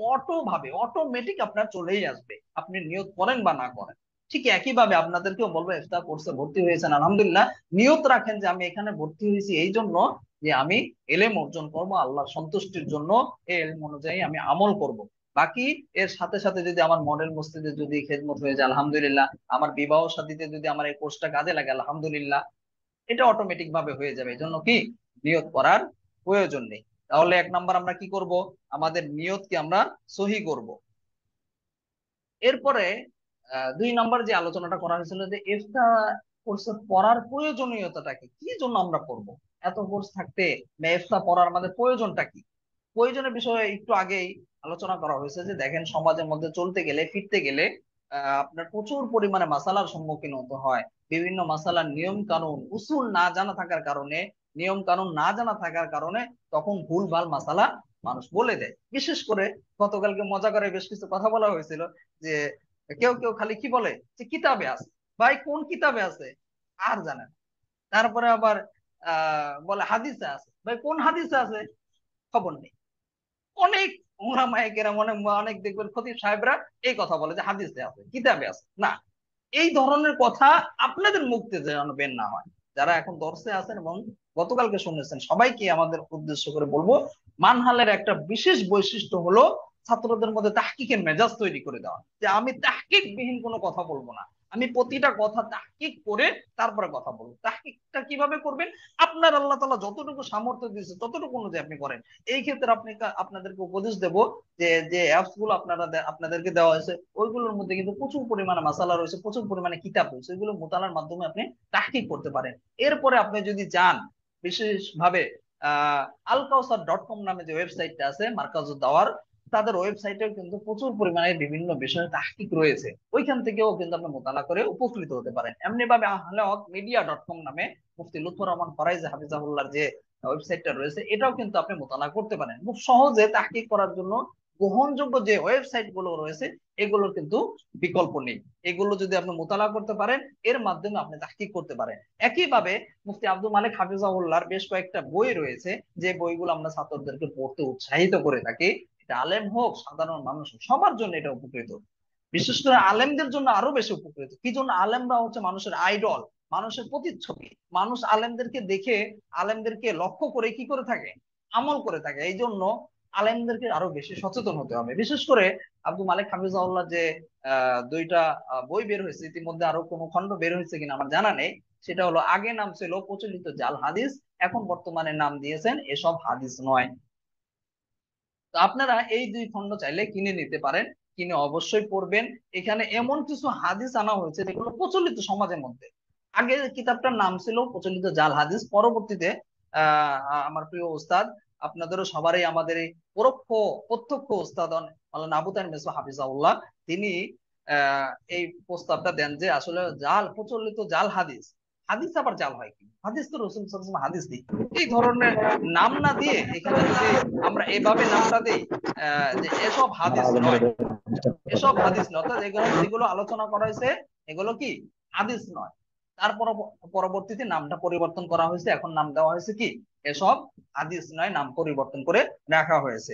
অটোমেটিক আপনার চলেই আসবে, আপনি নিয়ত করেন বা না করেন। ঠিক একই ভাবে আপনাদেরকেও বলবো, ইফতার কোর্সে ভর্তি হয়েছেন আলহামদুলিল্লাহ, নিয়ত রাখেন যে আমি এখানে ভর্তি হয়েছি এই জন্য যে আমি এলেম অর্জন করব আল্লাহর সন্তুষ্টির জন্য, এই এলেম অনুযায়ী আমি আমল করব। বাকি এর সাথে সাথে যদি আমার মডেল মসজিদে যদি খেদমত হয়ে যায় আলহামদুলিল্লাহ, আমার বিবাহ শাদীতে যদি আমার এই কোর্সটা কাজে লাগে আলহামদুলিল্লাহ, এটা অটোমেটিক ভাবে হয়ে যাবে। এই জন্য কি নিয়ত করার প্রয়োজন নেই। তাহলে এক নাম্বার আমরা কি করব, আমাদের নিয়তকে আমরা সহি করব। এরপরে দুই নাম্বার যে আলোচনাটা করা হয়েছিল যে ইফতা কোর্স পড়ার প্রয়োজনীয়তাটা কি, কি জন্য আমরা পড়বো, এত কোর্স থাকতে বা ইফতা পড়ার আমাদের প্রয়োজনটা কি? প্রয়োজনের বিষয়ে একটু আগেই আলোচনা করা হয়েছে যে দেখেন সমাজের মধ্যে চলতে গেলে ফিরতে গেলে আপনার প্রচুর পরিমাণে মাসালার সম্মুখীন হতে হয়। বিভিন্ন মাসালার নিয়ম কানুন উসুল না জানা থাকার কারণে, নিয়ম কানুন না জানা থাকার কারণে তখন ভুলভাল মাসালা মানুষ বলে দেয়। বিশেষ করে গতকালকে মজা করে বেশ কিছু কথা বলা হয়েছিল যে কেউ কেউ খালি কি বলে যে কিতাবে আছে, ভাই কোন কিতাবে আছে আর জানে না। তারপরে আবার বলে হাদিসে আছে, ভাই কোন হাদিসে আছে খবর নেই। অনেক ওলামায়ে কেরাম অনেক দেখবেন খতিব সাহেবরা এই কথা বলে যে হাদিসে আছে কিতাবে আছে না। এই ধরনের কথা আপনাদের মুখ থেকে যেন বের না হয়। যারা এখন দর্শে আছেন এবং গতকালকে শুনেছেন, সবাইকে আমাদের উদ্দেশ্য করে বলবো, মানহালের একটা বিশেষ বৈশিষ্ট্য হলো ছাত্রদের মধ্যে তাহকিকের মেজাজ তৈরি করে দেওয়া, যে আমি তাহকিক বিহীন কোনো কথা বলবো না, আমি প্রতিটা কথা তাহকিক করে তারপরে কথা বলবো। তাহকিকটা কিভাবে করবেন? আপনার আল্লাহ তাআলা যতটুকু সামর্থ্য দিয়েছে ততটুকু অনুযায়ী আপনি করেন। এই ক্ষেত্রে আপনাদেরকে উপদেশ দেব যে যে অ্যাপস গুলো আপনাদেরকে দেওয়া হয়েছে ওইগুলোর মধ্যে কিন্তু প্রচুর পরিমাণে মাসালা রয়েছে, প্রচুর পরিমাণে কিতাব রয়েছে, ওইগুলো মোতালার মাধ্যমে আপনি তাহকিক করতে পারেন। এরপরে আপনি যদি চান বিশেষভাবে alkausar.com নামে যে ওয়েবসাইটটা আছে মার্কাজুদ দাওয়ার, তাদের ওয়েবসাইটেও কিন্তু প্রচুর পরিমাণে বিভিন্ন বিষয়ে তাহকিক রয়েছে, ওইখান থেকেও কিন্তু আপনি মোতালা করে উপকৃত হতে পারেন। এমনি ভাবে আহলে হক মিডিয়া.com নামে মুফতি লুৎফর রহমান ফরাইজ হাফিজাহুল্লাহর যে ওয়েবসাইটটা রয়েছে, এটাও কিন্তু আপনি মোতালা করতে পারেন। খুব সহজে তাহকিক করার জন্য গ্রহণযোগ্য যে ওয়েবসাইট গুলো রয়েছে এগুলোর কিন্তু বিকল্প নেই। এগুলো যদি আপনি মোতালা করতে পারেন, এর মাধ্যমে আপনি তাহকিক করতে পারেন। একইভাবে মুফতি আব্দুল মালিক হাফিজাহুল্লাহর বেশ কয়েকটা বই রয়েছে, যে বইগুলো আমরা ছাত্রদেরকে পড়তে উৎসাহিত করে থাকি। এটা আলেম হোক সাধারণ মানুষ হোক সবার জন্য এটা উপকৃত। বিশেষ করে আলেমদের জন্য আরো বেশি উপকৃত। কি জন্য? আলেমরা হচ্ছে মানুষের আইডল, মানুষের প্রতিচ্ছবি। মানুষ আলেমদেরকে দেখে, আলেমদেরকে লক্ষ্য করে কি করে থাকে, আমল করে থাকে। এই জন্য আলেমদেরকে আরো বেশি সচেতন হতে হবে। বিশেষ করে আব্দুল মালিক হাফিজাহুল্লাহ যে দুইটা বই বের হয়েছে, ইতিমধ্যে আরো কোনো খণ্ড বের হয়েছে কিনা আমার জানা নেই। সেটা হলো, আগে নাম ছিল প্রচলিত জাল হাদিস, এখন বর্তমানে নাম দিয়েছেন এসব হাদিস নয়। তো আপনারা এই দুই খণ্ড চাইলে কিনে নিতে পারেন, কিনে অবশ্যই পড়বেন। এখানে এমন কিছু হাদিস আনা হয়েছে যেগুলো প্রচলিত সমাজের মধ্যে। আগে কিতাবটার নাম ছিল প্রচলিত জাল হাদিস, পরবর্তীতে আমার প্রিয় উস্তাদ আপনাদেরও সবারই আমাদের এই পরোক্ষ প্রত্যক্ষ উস্তাদ মাওলানা আবু তাহের মেসবাহ হাফিজাহুল্লাহ, তিনি আহ এই প্রস্তাবটা দেন যে আসলে জাল প্রচলিত জাল হাদিস, হাদিস আবার জাল হয় কি, হাদিস তো রাসূল সাল্লাল্লাহু আলাইহি ওয়াসাল্লাম হাদিস নেই, এই ধরনের নাম না দিয়ে এখানে যদি আমরা এভাবে নামটা দেই যে এসব হাদিস নয়, এসব হাদিস নয়, অর্থাৎ এগুলো যেগুলো আলোচনা করা হয়েছে এগুলো কি হাদিস নয়। তারপর পরবর্তীতে নামটা পরিবর্তন করা হয়েছে, এখন নাম দেওয়া হয়েছে কি এসব হাদিস নয়, নাম পরিবর্তন করে রাখা হয়েছে।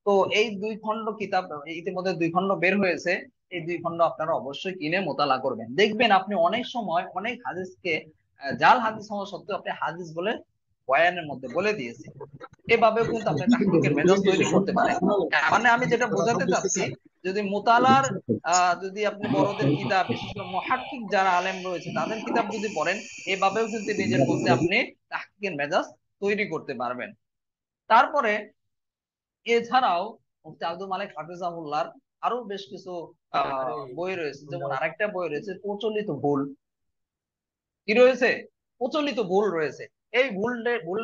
তো এই 2 খণ্ড কিতাব ইতিমধ্যে 2 খণ্ড বের হয়েছে, এই 2 খণ্ড আপনারা অবশ্যই কিনে মোতালা করবেন। দেখবেন আপনি অনেক সময় অনেক হাদিসকে জাল হাদিস হওয়া সত্ত্বেও আপনি হাদিস বলে বয়ানের মধ্যে বলে দিয়েছে, এভাবেও কিন্তু আপনি তাহকিকের মেজাজ তৈরি করতে পারেন। মানে আমি যেটা বোঝাতে চাচ্ছি, যদি মোতালার যদি আপনি বড়দের কিতাব, বিশেষ করে মুহাক্কিক যারা আলেম রয়েছে তাদের কিতাব যদি পড়েন, এভাবেও কিন্তু নিজের মধ্যে আপনি তাহকিকের মেজাজ তৈরি করতে পারবেন। তারপরে এছাড়াও মুফতি আব্দুল মালিক হাফিজাহুল্লাহর আরো বেশ কিছু বই রয়েছে, যেমন আরেকটা বই রয়েছে প্রচলিত ভুল, কি রয়েছে প্রচলিত ভুল রয়েছে। এই ভুল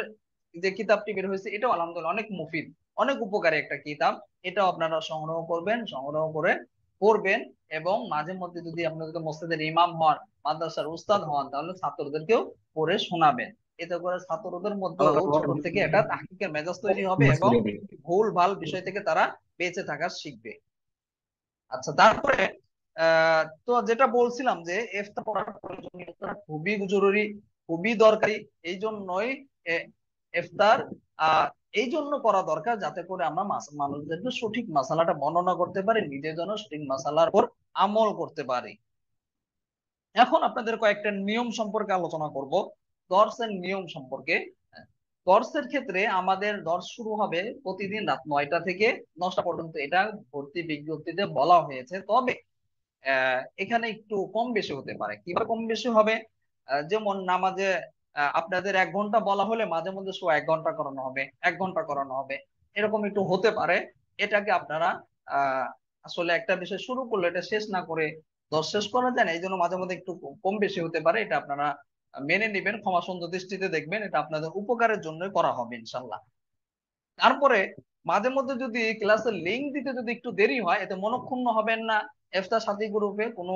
যে কিতাবটি বের হয়েছে এটাও আলহামদুলিল্লাহ অনেক মুফিদ, অনেক উপকারী একটা কিতাব। এটাও আপনারা সংগ্রহ করবেন, সংগ্রহ করে পড়বেন, এবং মাঝে মধ্যে যদি আপনি যদি মসজিদের ইমাম হন, মাদ্রাসার উস্তাদ হন, তাহলে ছাত্রদেরকেও পড়ে শোনাবেন। এতে করে ছাত্রদের মধ্যেও ছোট থেকে একটা তাহকিকের মেজাজ তৈরি হবে এবং ভুল ভাল বিষয় থেকে তারা বেঁচে থাকা শিখবে। আচ্ছা, তারপরে তো যেটা বলছিলাম যে ইফতার পড়ার প্রয়োজনীয়তা খুবই জরুরি, খুবই দরকারি। এই জন্যই ইফতার এই জন্য করা দরকার যাতে করে আমরা মানুষদেরকে সঠিক মাসালাটা বর্ণনা করতে পারি, নিজের জন্য সঠিক মাসালার উপর আমল করতে পারি। এখন আপনাদের কয়েকটা নিয়ম সম্পর্কে আলোচনা করব, দর্সের নিয়ম সম্পর্কে। দর্সের ক্ষেত্রে আমাদের দর্স শুরু হবে প্রতিদিন রাত 9টা থেকে 10টা পর্যন্ত, এটা ভর্তি বিজ্ঞপ্তিতে বলা হয়েছে। তবে এখানে একটু কম বেশি হতে পারে। কিভাবে কম বেশি হবে? যেমন নামাজে আপনাদের 1 ঘন্টা বলা হলে মাঝে মধ্যে 1 ঘন্টা করানো হবে, 1 ঘন্টা করানো হবে, এরকম একটু হতে পারে। এটাকে আপনারা আসলে একটা বিষয় শুরু করলে এটা শেষ না করে দশ শেষ করা যায় না, এই জন্য মাঝে মধ্যে একটু কম বেশি হতে পারে। এটা আপনারা মেনে নেবেন, ক্ষমা সুন্দর দৃষ্টিতে দেখবেন, এটা আপনাদের উপকারের জন্য করা হবে ইনশাল্লাহ। তারপরে মাঝে মধ্যে যদি ক্লাসের লিঙ্ক দিতে যদি একটু দেরি হয়, এতে মনক্ষুণ্ণ হবেন না। ইফতার সাথী গ্রুপে কোনো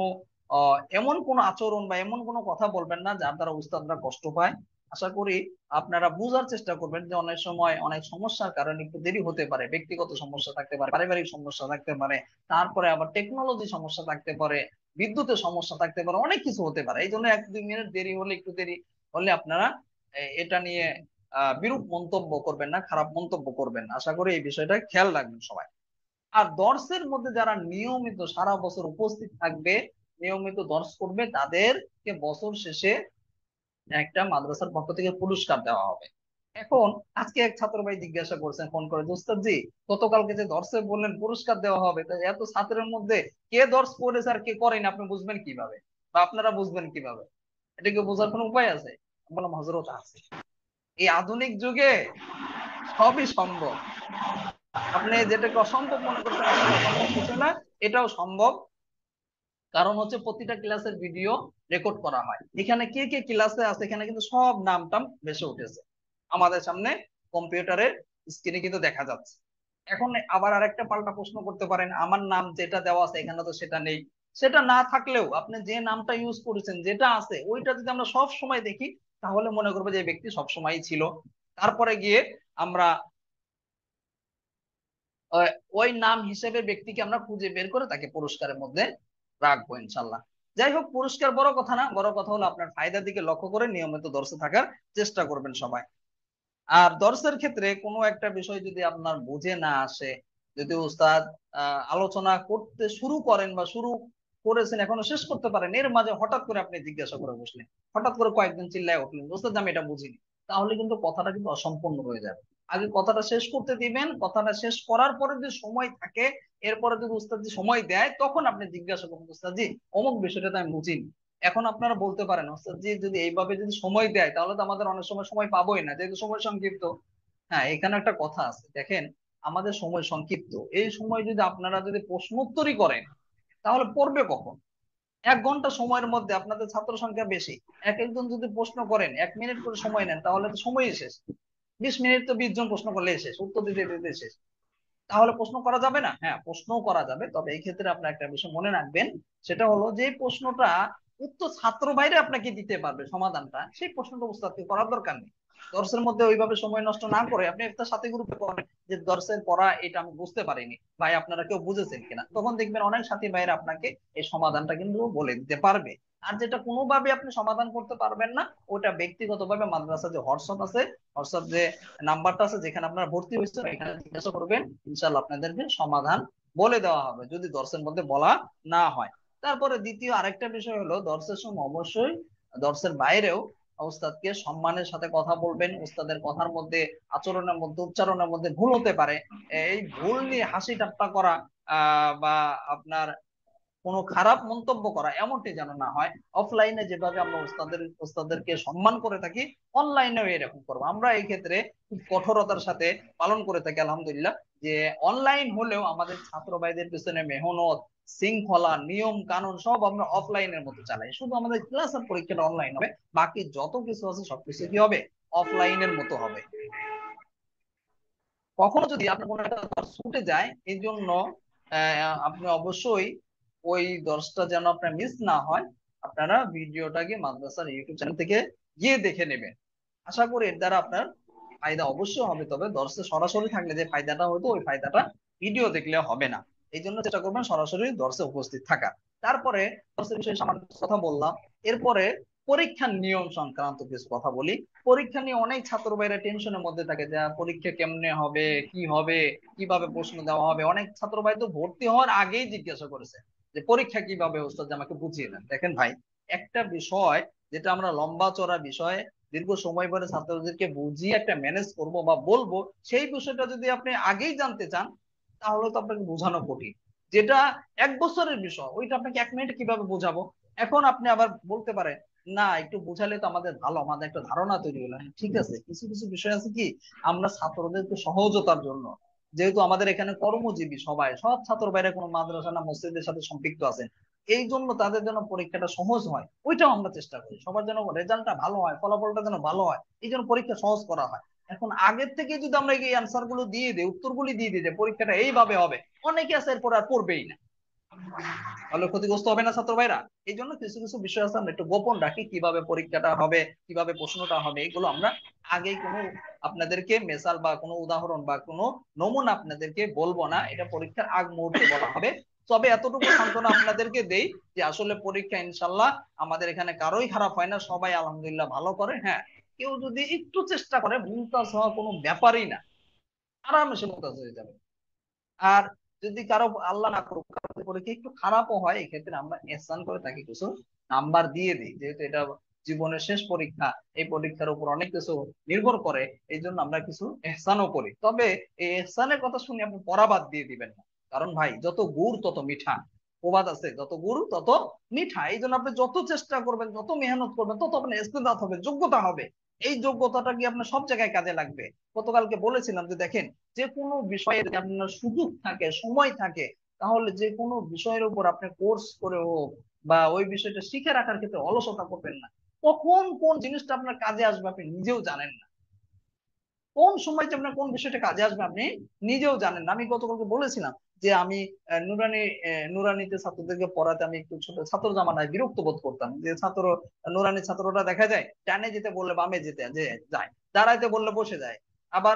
এমন কোনো আচরণ বা এমন কোনো কথা বলবেন না যার দ্বারা উস্তাদরা কষ্ট পায়। আশা করি আপনারা বুঝার চেষ্টা করবেন যে অনেক সময় অনেক সমস্যার কারণে একটু দেরি হতে পারে, ব্যক্তিগত সমস্যা থাকতে পারে, পারিবারিক সমস্যা থাকতে পারে, তারপরে আবার টেকনোলজি সমস্যা থাকতে পারে, বিদ্যুতের সমস্যা থাকতে পারে, অনেক কিছু হতে পারে। এই জন্য 1-2 মিনিট দেরি হলে, একটু দেরি হলে আপনারা এটা নিয়ে বিরূপ মন্তব্য করবেন না, খারাপ মন্তব্য করবেন না। আশা করি এই বিষয়টা খেয়াল রাখবেন সবাই। আর দর্সের মধ্যে যারা নিয়মিত সারা বছর উপস্থিত থাকবে, নিয়মিত দর্স করবে, তাদেরকে বছর শেষে একটা মাদ্রাসার পক্ষ থেকে পুরস্কার দেওয়া হবে। এখন আজকে এক ছাত্র ভাই জিজ্ঞাসা করছেন ফোন করে, ওস্তাদ জি গতকালকে যে দর্শে বললেন পুরস্কার দেওয়া হবে, তা এত ছাত্রের মধ্যে কে দর্শ করেছে আর কে করেনি আপনি বুঝবেন কিভাবে, বা আপনারা বুঝবেন কিভাবে? এটাকে বোঝার কোনো উপায় আছে? বললাম হজরত আছে, এই আধুনিক যুগে সবই সম্ভব। আপনি যেটাকে অসম্ভব মনে করছেন, আসলে অসম্ভব কিছু না, এটাও সম্ভব। কারণ হচ্ছে প্রতিটা ক্লাসের ভিডিও রেকর্ড করা হয়, এখানে কে কে ক্লাসে আছে এখানে কিন্তু সব নাম টাম ভেসে উঠেছে আমাদের সামনে, কম্পিউটারের স্ক্রিনে কিন্তু দেখা যাচ্ছে। এখন আবার আরেকটা পাল্টা প্রশ্ন করতে পারেন, আমার নাম যেটা দেওয়া আছে এখানে তো সেটা নেই। সেটা না থাকলেও আপনি যে নামটা ইউজ করেছেন যেটা আছে ওইটা যদি আমরা সব সময় দেখি, তাহলে মনে করবো যে এই ব্যক্তি সব সময়ই ছিল। তারপরে গিয়ে আমরা আহ, ওই নাম হিসেবে ব্যক্তিকে আমরা খুঁজে বের করে তাকে পুরস্কারের মধ্যে রাখবো ইনশাল্লাহ। যাই হোক, পুরস্কার বড় কথা না, বড় কথা হলো আপনার ফায়দার দিকে লক্ষ্য করে নিয়মিত দর্শে থাকার চেষ্টা করবেন সবাই। আর দর্শের ক্ষেত্রে কোনো একটা বিষয় যদি আপনার বুঝে না আসে, যদি উস্তাদ আলোচনা করতে শুরু করেন বা শুরু করেছেন এখনো শেষ করতে পারেন, এর মাঝে হঠাৎ করে আপনি জিজ্ঞাসা করে বসলেন, হঠাৎ করে কয়েকদিন চিল্লায় উঠলেন উস্তাদ আমি এটা বুঝিনি, তাহলে কিন্তু কথাটা কিন্তু অসম্পূর্ণ হয়ে যাবে। আগে কথাটা শেষ করতে দিবেন, কথাটা শেষ করার পরে যদি সময় থাকে, এরপরে যদি উস্তাদ জি সময় দেয় তখন আপনি জিজ্ঞাসা করুন উস্তাদ জি অমুক বিষয়টা তো আমি বুঝিনি। এখন আপনারা বলতে পারেন ওস্তাদ জি যদি এইভাবে যদি সময় দেয় তাহলে তো আমাদের অনেক সময় সময় পাবোই না, যেহেতু সময় সংক্ষিপ্ত। হ্যাঁ, এখানে একটা কথা আছে, দেখেন আমাদের সময় সংক্ষিপ্ত, এই সময় যদি আপনারা যদি প্রশ্ন উত্তরই করেন তাহলে পড়বে কখন? 1 ঘন্টা সময়ের মধ্যে আপনাদের ছাত্র সংখ্যা বেশি, এক একজন যদি প্রশ্ন করেন 1 মিনিট করে সময় নেন তাহলে তো সময়ই শেষ। 20 মিনিট তো 20 জন প্রশ্ন করলে শেষ, উত্তর দিতে দিতে শেষ। তাহলে প্রশ্ন করা যাবে না? হ্যাঁ, প্রশ্নও করা যাবে, তবে এই ক্ষেত্রে আপনার একটা বিষয় মনে রাখবেন, সেটা হলো যে প্রশ্নটা উত্তর ছাত্র বাইরে আপনাকে দিতে পারবে সমাধানটা, সেই প্রশ্নটা উস্তাদকে করার দরকার নেই। দর্শের মধ্যে ওইভাবে সময় নষ্ট না করে আপনি একটা সাথে গ্রুপে করেন যে দর্শের পড়া এটা আমি বুঝতে পারিনি ভাই, আপনারা কেউ বুঝেছেন কিনা, তখন দেখবেন অনেক সাথী ভাইরা আপনাকে এই সমাধানটা কিন্তু বলে দিতে পারবে। আর যেটা কোনোভাবে আপনি সমাধান করতে পারবেন না, ওটা ব্যক্তিগতভাবে মাদ্রাসা যে হোয়াটসঅ্যাপ আছে, হোয়াটসঅ্যাপ যে নাম্বারটা আছে যেখানে আপনারা ভর্তি হয়েছে, এখানে জিজ্ঞাসা করবেন, ইনশাল্লাহ আপনাদেরকে সমাধান বলে দেওয়া হবে যদি দর্শের মধ্যে বলা না হয়। তারপরে দ্বিতীয় আরেকটা বিষয় হলো, দর্শের সময় অবশ্যই দর্শের বাইরেও উস্তাদকে সম্মানের সাথে কথা বলবেন। উস্তাদের কথার মধ্যে, আচরণের মধ্যে, উচ্চারণের মধ্যে ভুল হতে পারে, এই ভুল নিয়ে হাসি ঠাট্টা করা বা আপনার কোনো খারাপ মন্তব্য করা, এমনটি যেন না হয়। অফলাইনে যেভাবে আমরা ওস্তাদেরকে সম্মান করে থাকি, অনলাইনেও এরকম করবো। আমরা এই ক্ষেত্রে খুব কঠোরতার সাথে পালন করে থাকি আলহামদুলিল্লাহ, যে অনলাইন হলেও আমাদের ছাত্র ভাইদের পিছনে মেহনত, শৃঙ্খলা, নিয়ম কানুন সব আমরা অফলাইনের মতো চালাই। শুধু আমাদের ক্লাস আর পরীক্ষাটা অনলাইন হবে, বাকি যত কিছু আছে সবকিছু কি হবে, অফলাইনের মতো হবে। কখনো যদি আপনার কোনো একটা ছুটে যায়, এই জন্য আপনি অবশ্যই ওই দর্শটা যেন আপনার মিস না হয়, আপনারা ভিডিওটাকে মাদ্রাসার ইউটিউব চ্যানেল থেকে গিয়ে দেখে নেবেন। আশা করি এর দ্বারা আপনার ফায়দা অবশ্যই হবে, তবে দর্শে সরাসরি থাকলে যে ফায়দাটা হতো ওই ফায়দাটা ভিডিও দেখলে হবে না। এই জন্য চেষ্টা করবেন সরাসরি দর্শে উপস্থিত থাকা। তারপরে দর্শের বিষয়ে সামান্য কিছু কথা বললাম, এরপরে পরীক্ষার নিয়ম সংক্রান্ত কিছু কথা বলি। পরীক্ষা নিয়ে অনেক ছাত্র ভাইরা টেনশনের মধ্যে থাকে যে পরীক্ষা কেমনে হবে, কি হবে, কিভাবে প্রশ্ন দেওয়া হবে। অনেক ছাত্র ভাই তো ভর্তি হওয়ার আগেই জিজ্ঞাসা করেছে যে পরীক্ষা কিভাবে, ওস্তাদ আমাকে বুঝিয়ে দেন। দেখেন ভাই, একটা বিষয় যেটা আমরা লম্বা চড়া বিষয় দীর্ঘ সময় পরে ছাত্রদেরকে বুঝিয়ে একটা ম্যানেজ করব বা বলবো, সেই বিষয়টা যদি আপনি আগেই জানতে চান, তাহলে তো আপনাকে বোঝানো কঠিন। যেটা 1 বছরের বিষয়, ওইটা আপনাকে 1 মিনিটে কিভাবে বোঝাবো? এখন আপনি আবার বলতে পারেন, না একটু বোঝালে তো আমাদের ভালো, আমাদের একটা ধারণা তৈরি হলো। হ্যাঁ, ঠিক আছে, কিছু কিছু বিষয় আছে কি, আমরা ছাত্রদেরকে সহজতার জন্য, যেহেতু আমাদের এখানে কর্মজীবী সবাই, সব ছাত্র বাইরে কোনো মাদ্রাসা না মসজিদের সাথে সম্পৃক্ত আছেন, এই জন্য তাদের যেন পরীক্ষাটা সহজ হয় ওইটাও আমরা চেষ্টা করি, সবার যেন রেজাল্টটা ভালো হয়, ফলাফলটা যেন ভালো হয়, এই জন্য পরীক্ষা সহজ করা হয়। এখন আগের থেকে যদি আমরা এই অ্যান্সার গুলো দিয়ে দিই, উত্তরগুলি দিয়ে দিই যে পরীক্ষাটা এইভাবে হবে, অনেকে আছে এরপর আর পড়বেই না, তাহলে ক্ষতিগ্রস্ত হবে না ছাত্র ভাইরা? এই জন্য কিছু কিছু বিষয় আছে আমরা একটু গোপন রাখি, কিভাবে পরীক্ষাটা হবে, কিভাবে প্রশ্নটা হবে, এগুলো আমরা আগেই কোনো আপনাদেরকে মেসাল বা কোনো উদাহরণ বা কোনো নমুনা আপনাদেরকে বলবো না, এটা পরীক্ষার আগ মুহূর্তে বলা হবে। তবে এতটুকু সান্ত্বনা আপনাদেরকে দেই যে আসলে পরীক্ষা ইনশাল্লাহ আমাদের এখানে কারোই খারাপ হয় না, সবাই আলহামদুলিল্লাহ ভালো করে। হ্যাঁ, কেউ যদি একটু চেষ্টা করে, মুমতাজ হওয়া কোনো ব্যাপারই না, আরামসে মুমতাজ হয়ে যাবে। আর যদি কারো আল্লাহ না করুক কারো পরীক্ষা একটু খারাপও হয়, এক্ষেত্রে আমরা এহসান করে তাকে কিছু নাম্বার দিয়ে দিই, যেহেতু এটা জীবনের শেষ পরীক্ষা, এই পরীক্ষার উপর অনেক কিছু নির্ভর করে, এই জন্য আমরা কিছু এহসানও করি। তবে এই এহসানের কথা শুনে আপনি পড়া বাদ দিয়ে দিবেন না, কারণ ভাই যত গুড় তত মিঠা, প্রবাদ আছে, যত গুড় তত মিঠা। এই জন্য আপনি যত চেষ্টা করবেন, যত মেহনত করবেন, তত আপনার ইস্তেদাত হবে, যোগ্যতা হবে। এই যোগ্যতাটা কি আপনার সব জায়গায় কাজে লাগবে। গতকালকে বলেছিলাম যে দেখেন, যে কোনো বিষয়ে যদি আপনার সুযোগ থাকে, সময় থাকে, তাহলে যে কোনো বিষয়ের উপর আপনি কোর্স করে হোক বা ওই বিষয়টা শিখে রাখার ক্ষেত্রে অলসতা করবেন না। কখন কোন জিনিসটা আপনার কাজে আসবে আপনি নিজেও জানেন না, কোন সময় যে আপনার কোন বিষয়টা কাজে আসবে আপনি নিজেও জানেন না। আমি গতকালকে বলেছিলাম যে আমি নুরানিতে ছাত্রদেরকে পড়াতে আমি একটু ছোট ছাত্র জামানায় বিরক্ত বোধ করতাম, যে নুরানি ছাত্ররা দেখা যায় ডানে যেতে বললে বামে যেতে যায়, দাঁড়াইতে বললে বসে যায়, আবার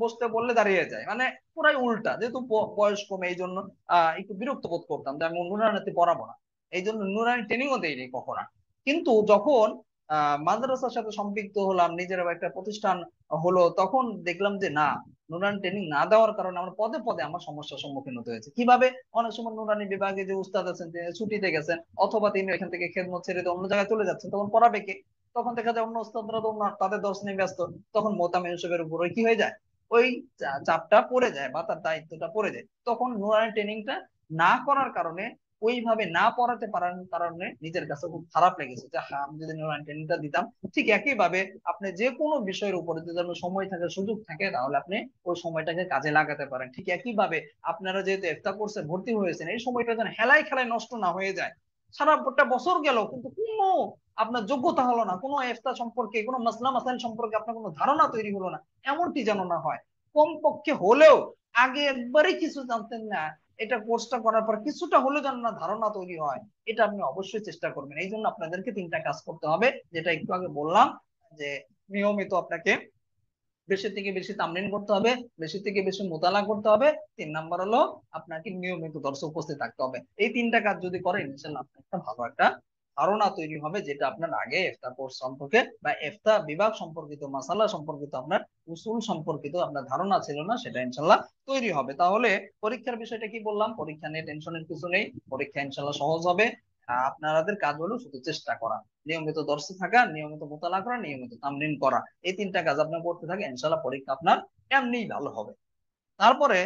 বসতে বললে দাঁড়িয়ে যায়, মানে পুরাই উল্টা। যেহেতু বয়স কমে, এই জন্য একটু বিরক্ত বোধ করতাম যে আমি নুরানিতে পড়াবো না, এই জন্য নুরানি ট্রেনিংও দেয়নি কখনো। কিন্তু যখন মাদ্রাসার সাথে সম্পৃক্ত হলাম, নিজের একটা প্রতিষ্ঠান হলো, তখন দেখলাম যে না, নুরানি ট্রেনিং না দেওয়ার কারণে আমার পদে পদে আমার সমস্যার সম্মুখীন হতে হয়েছে। কিভাবে? অনেক সময় নুরানি বিভাগে যে উস্তাদ আছেন তিনি ছুটিতে গেছেন, অথবা তিনি এখান থেকে খেদমত ছেড়ে দিয়ে অন্য জায়গায় চলে যাচ্ছেন, তখন পড়াবে কে? তখন দেখা যায় অন্য উস্তাদরা তো তাদের দর্শ নিয়ে ব্যস্ত, তখন মোতামিম সাহেবের উপর ওই কি হয়ে যায়, ওই চাপটা পড়ে যায় বা তার দায়িত্বটা পড়ে যায়। তখন নুরানি ট্রেনিংটা না করার কারণে, ওইভাবে না পড়াতে পারার কারণে নিজের কাছে খুব খারাপ লেগেছে যে হ্যাঁ, আমি যদি নুরানি ট্রেনিংটা দিতাম। ঠিক একই ভাবে আপনি যে কোনো বিষয়ের উপরে যদি আপনার সময় থাকে, সুযোগ থাকে, তাহলে আপনি ওই সময়টাকে কাজে লাগাতে পারেন। ঠিক একই ভাবে আপনারা যেহেতু ইফতা কোর্সে ভর্তি হয়েছেন, এই সময়টা যেন হেলায় খেলায় নষ্ট না হয়ে যায়, সারাটা বছর গেল কিন্তু কোনো আপনার যোগ্যতা হলো না, কোনো ইফতার সম্পর্কে, কোনো মাসলা মাসাইল সম্পর্কে আপনার কোনো ধারণা তৈরি হলো না, এমনটি যেন না হয়। কমপক্ষে হলেও আগে একবারই কিছু জানতেন না, এটা কোর্সটা করার পর কিছুটা হলেও যেন না ধারণা তৈরি হয়, এটা আপনি অবশ্যই চেষ্টা করবেন। এই জন্য আপনাদেরকে 3টা কাজ করতে হবে, যেটা একটু আগে বললাম, যে নিয়মিত আপনাকে বেশি থেকে বেশি তামরিন করতে হবে, বেশি থেকে বেশি মোতালা করতে হবে। 3 নাম্বার হলো আপনাকে নিয়মিত দর্শে উপস্থিত থাকতে হবে। এই 3টা কাজ যদি করেন ইনশাল্লাহ আপনার একটা ভালো একটা ধারণা তৈরি হবে, যেটা আপনার আগে ইফতা কোর্স সম্পর্কে বা ইফতা বিভাগ সম্পর্কিত, মাসালা সম্পর্কিত, আপনার উসুল সম্পর্কিত আপনার ধারণা ছিল না, সেটা ইনশাল্লাহ তৈরি হবে। তাহলে পরীক্ষার বিষয়টা কি বললাম, পরীক্ষা নিয়ে টেনশনের কিছু নেই, পরীক্ষা ইনশাল্লাহ সহজ হবে। আপনাদের কাজ হলো শুধু চেষ্টা করা, নিয়মিত দর্শে থাকা, নিয়মিত মোতালা করা, নিয়মিত তামরিন করা। এই 3টা কাজ আপনি করতে থাকেন, ইনশাল্লাহ পরীক্ষা আপনার এমনিই ভালো হবে। তারপরে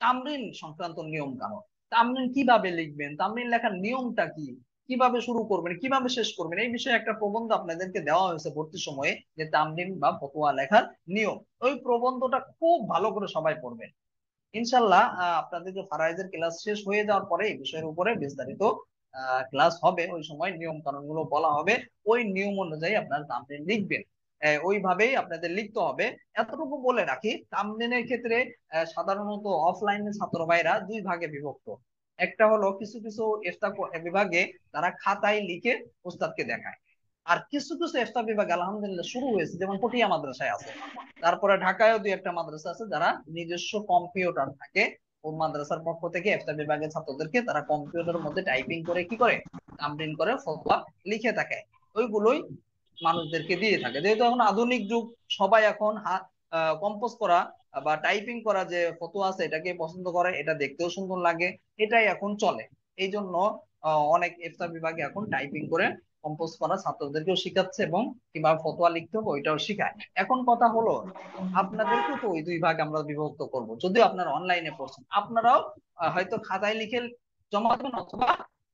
তামরিন সংক্রান্ত নিয়ম কানুন। তামরিন কিভাবে লিখবেন, তামরিন লেখার নিয়মটা কি, কিভাবে শুরু করবেন, কিভাবে শেষ করবেন, এই বিষয়ে একটা প্রবন্ধ আপনাদেরকে দেওয়া হয়েছে ভর্তির সময়ে, যে তামরিন বা ফতোয়া লেখার নিয়ম। ওই প্রবন্ধটা খুব ভালো করে সবাই পড়বেন ইনশাল্লাহ। আপনাদের যে ফারাইজের ক্লাস শেষ হয়ে যাওয়ার পরে এই বিষয়ের উপরে বিস্তারিত ক্লাস হবে, ওই সময় নিয়ম কানুন গুলো বলা হবে, ওই নিয়ম অনুযায়ী আপনার তামরিন লিখবেন। ওইভাবেই আপনাদের লিখতে হবে। এতটুকু বলে রাখি, তামরিনের ক্ষেত্রে সাধারণত অফলাইনের ছাত্র ভাইরা 2 ভাগে বিভক্ত। একটা হলো কিছু কিছু ইফতা বিভাগে তারা খাতায় লিখে উস্তাদকে দেখায়, আর কিছু কিছু ইফতা বিভাগ আলহামদুলিল্লাহ শুরু হয়েছে, যেমন পটিয়া মাদ্রাসায় আছে, তারপরে ঢাকায়ও 2-একটা মাদ্রাসা আছে যারা নিজস্ব কম্পিউটার থাকে, ওই মাদ্রাসার পক্ষ থেকে ইফতা বিভাগের ছাত্রদেরকে তারা কম্পিউটারের মধ্যে টাইপিং করে কি করে, তামরিন করে, ফতোয়া লিখে থাকে, ওইগুলোই মানুষদেরকে দিয়ে থাকে। যেহেতু এখন আধুনিক যুগ, সবাই এখন হাত কম্পোজ করা বা টাইপিং করা যে ফতোয়া আছে এটাকে পছন্দ করে, এটা দেখতেও সুন্দর লাগে, এটাই এখন চলে। এই জন্য অনেক ইফতা বিভাগে এখন টাইপিং করে কম্পোজ করা ছাত্রদেরকেও শিখাচ্ছে, এবং কিভাবে ফতোয়া লিখতে হবে ওইটাও শিখায়। এখন কথা হলো, আপনাদেরকেও তো ওই 2 ভাগে আমরা বিভক্ত করব, যদিও আপনারা অনলাইনে পড়ছেন, আপনারাও হয়তো খাতায় লিখে জমা দেবেন অথবা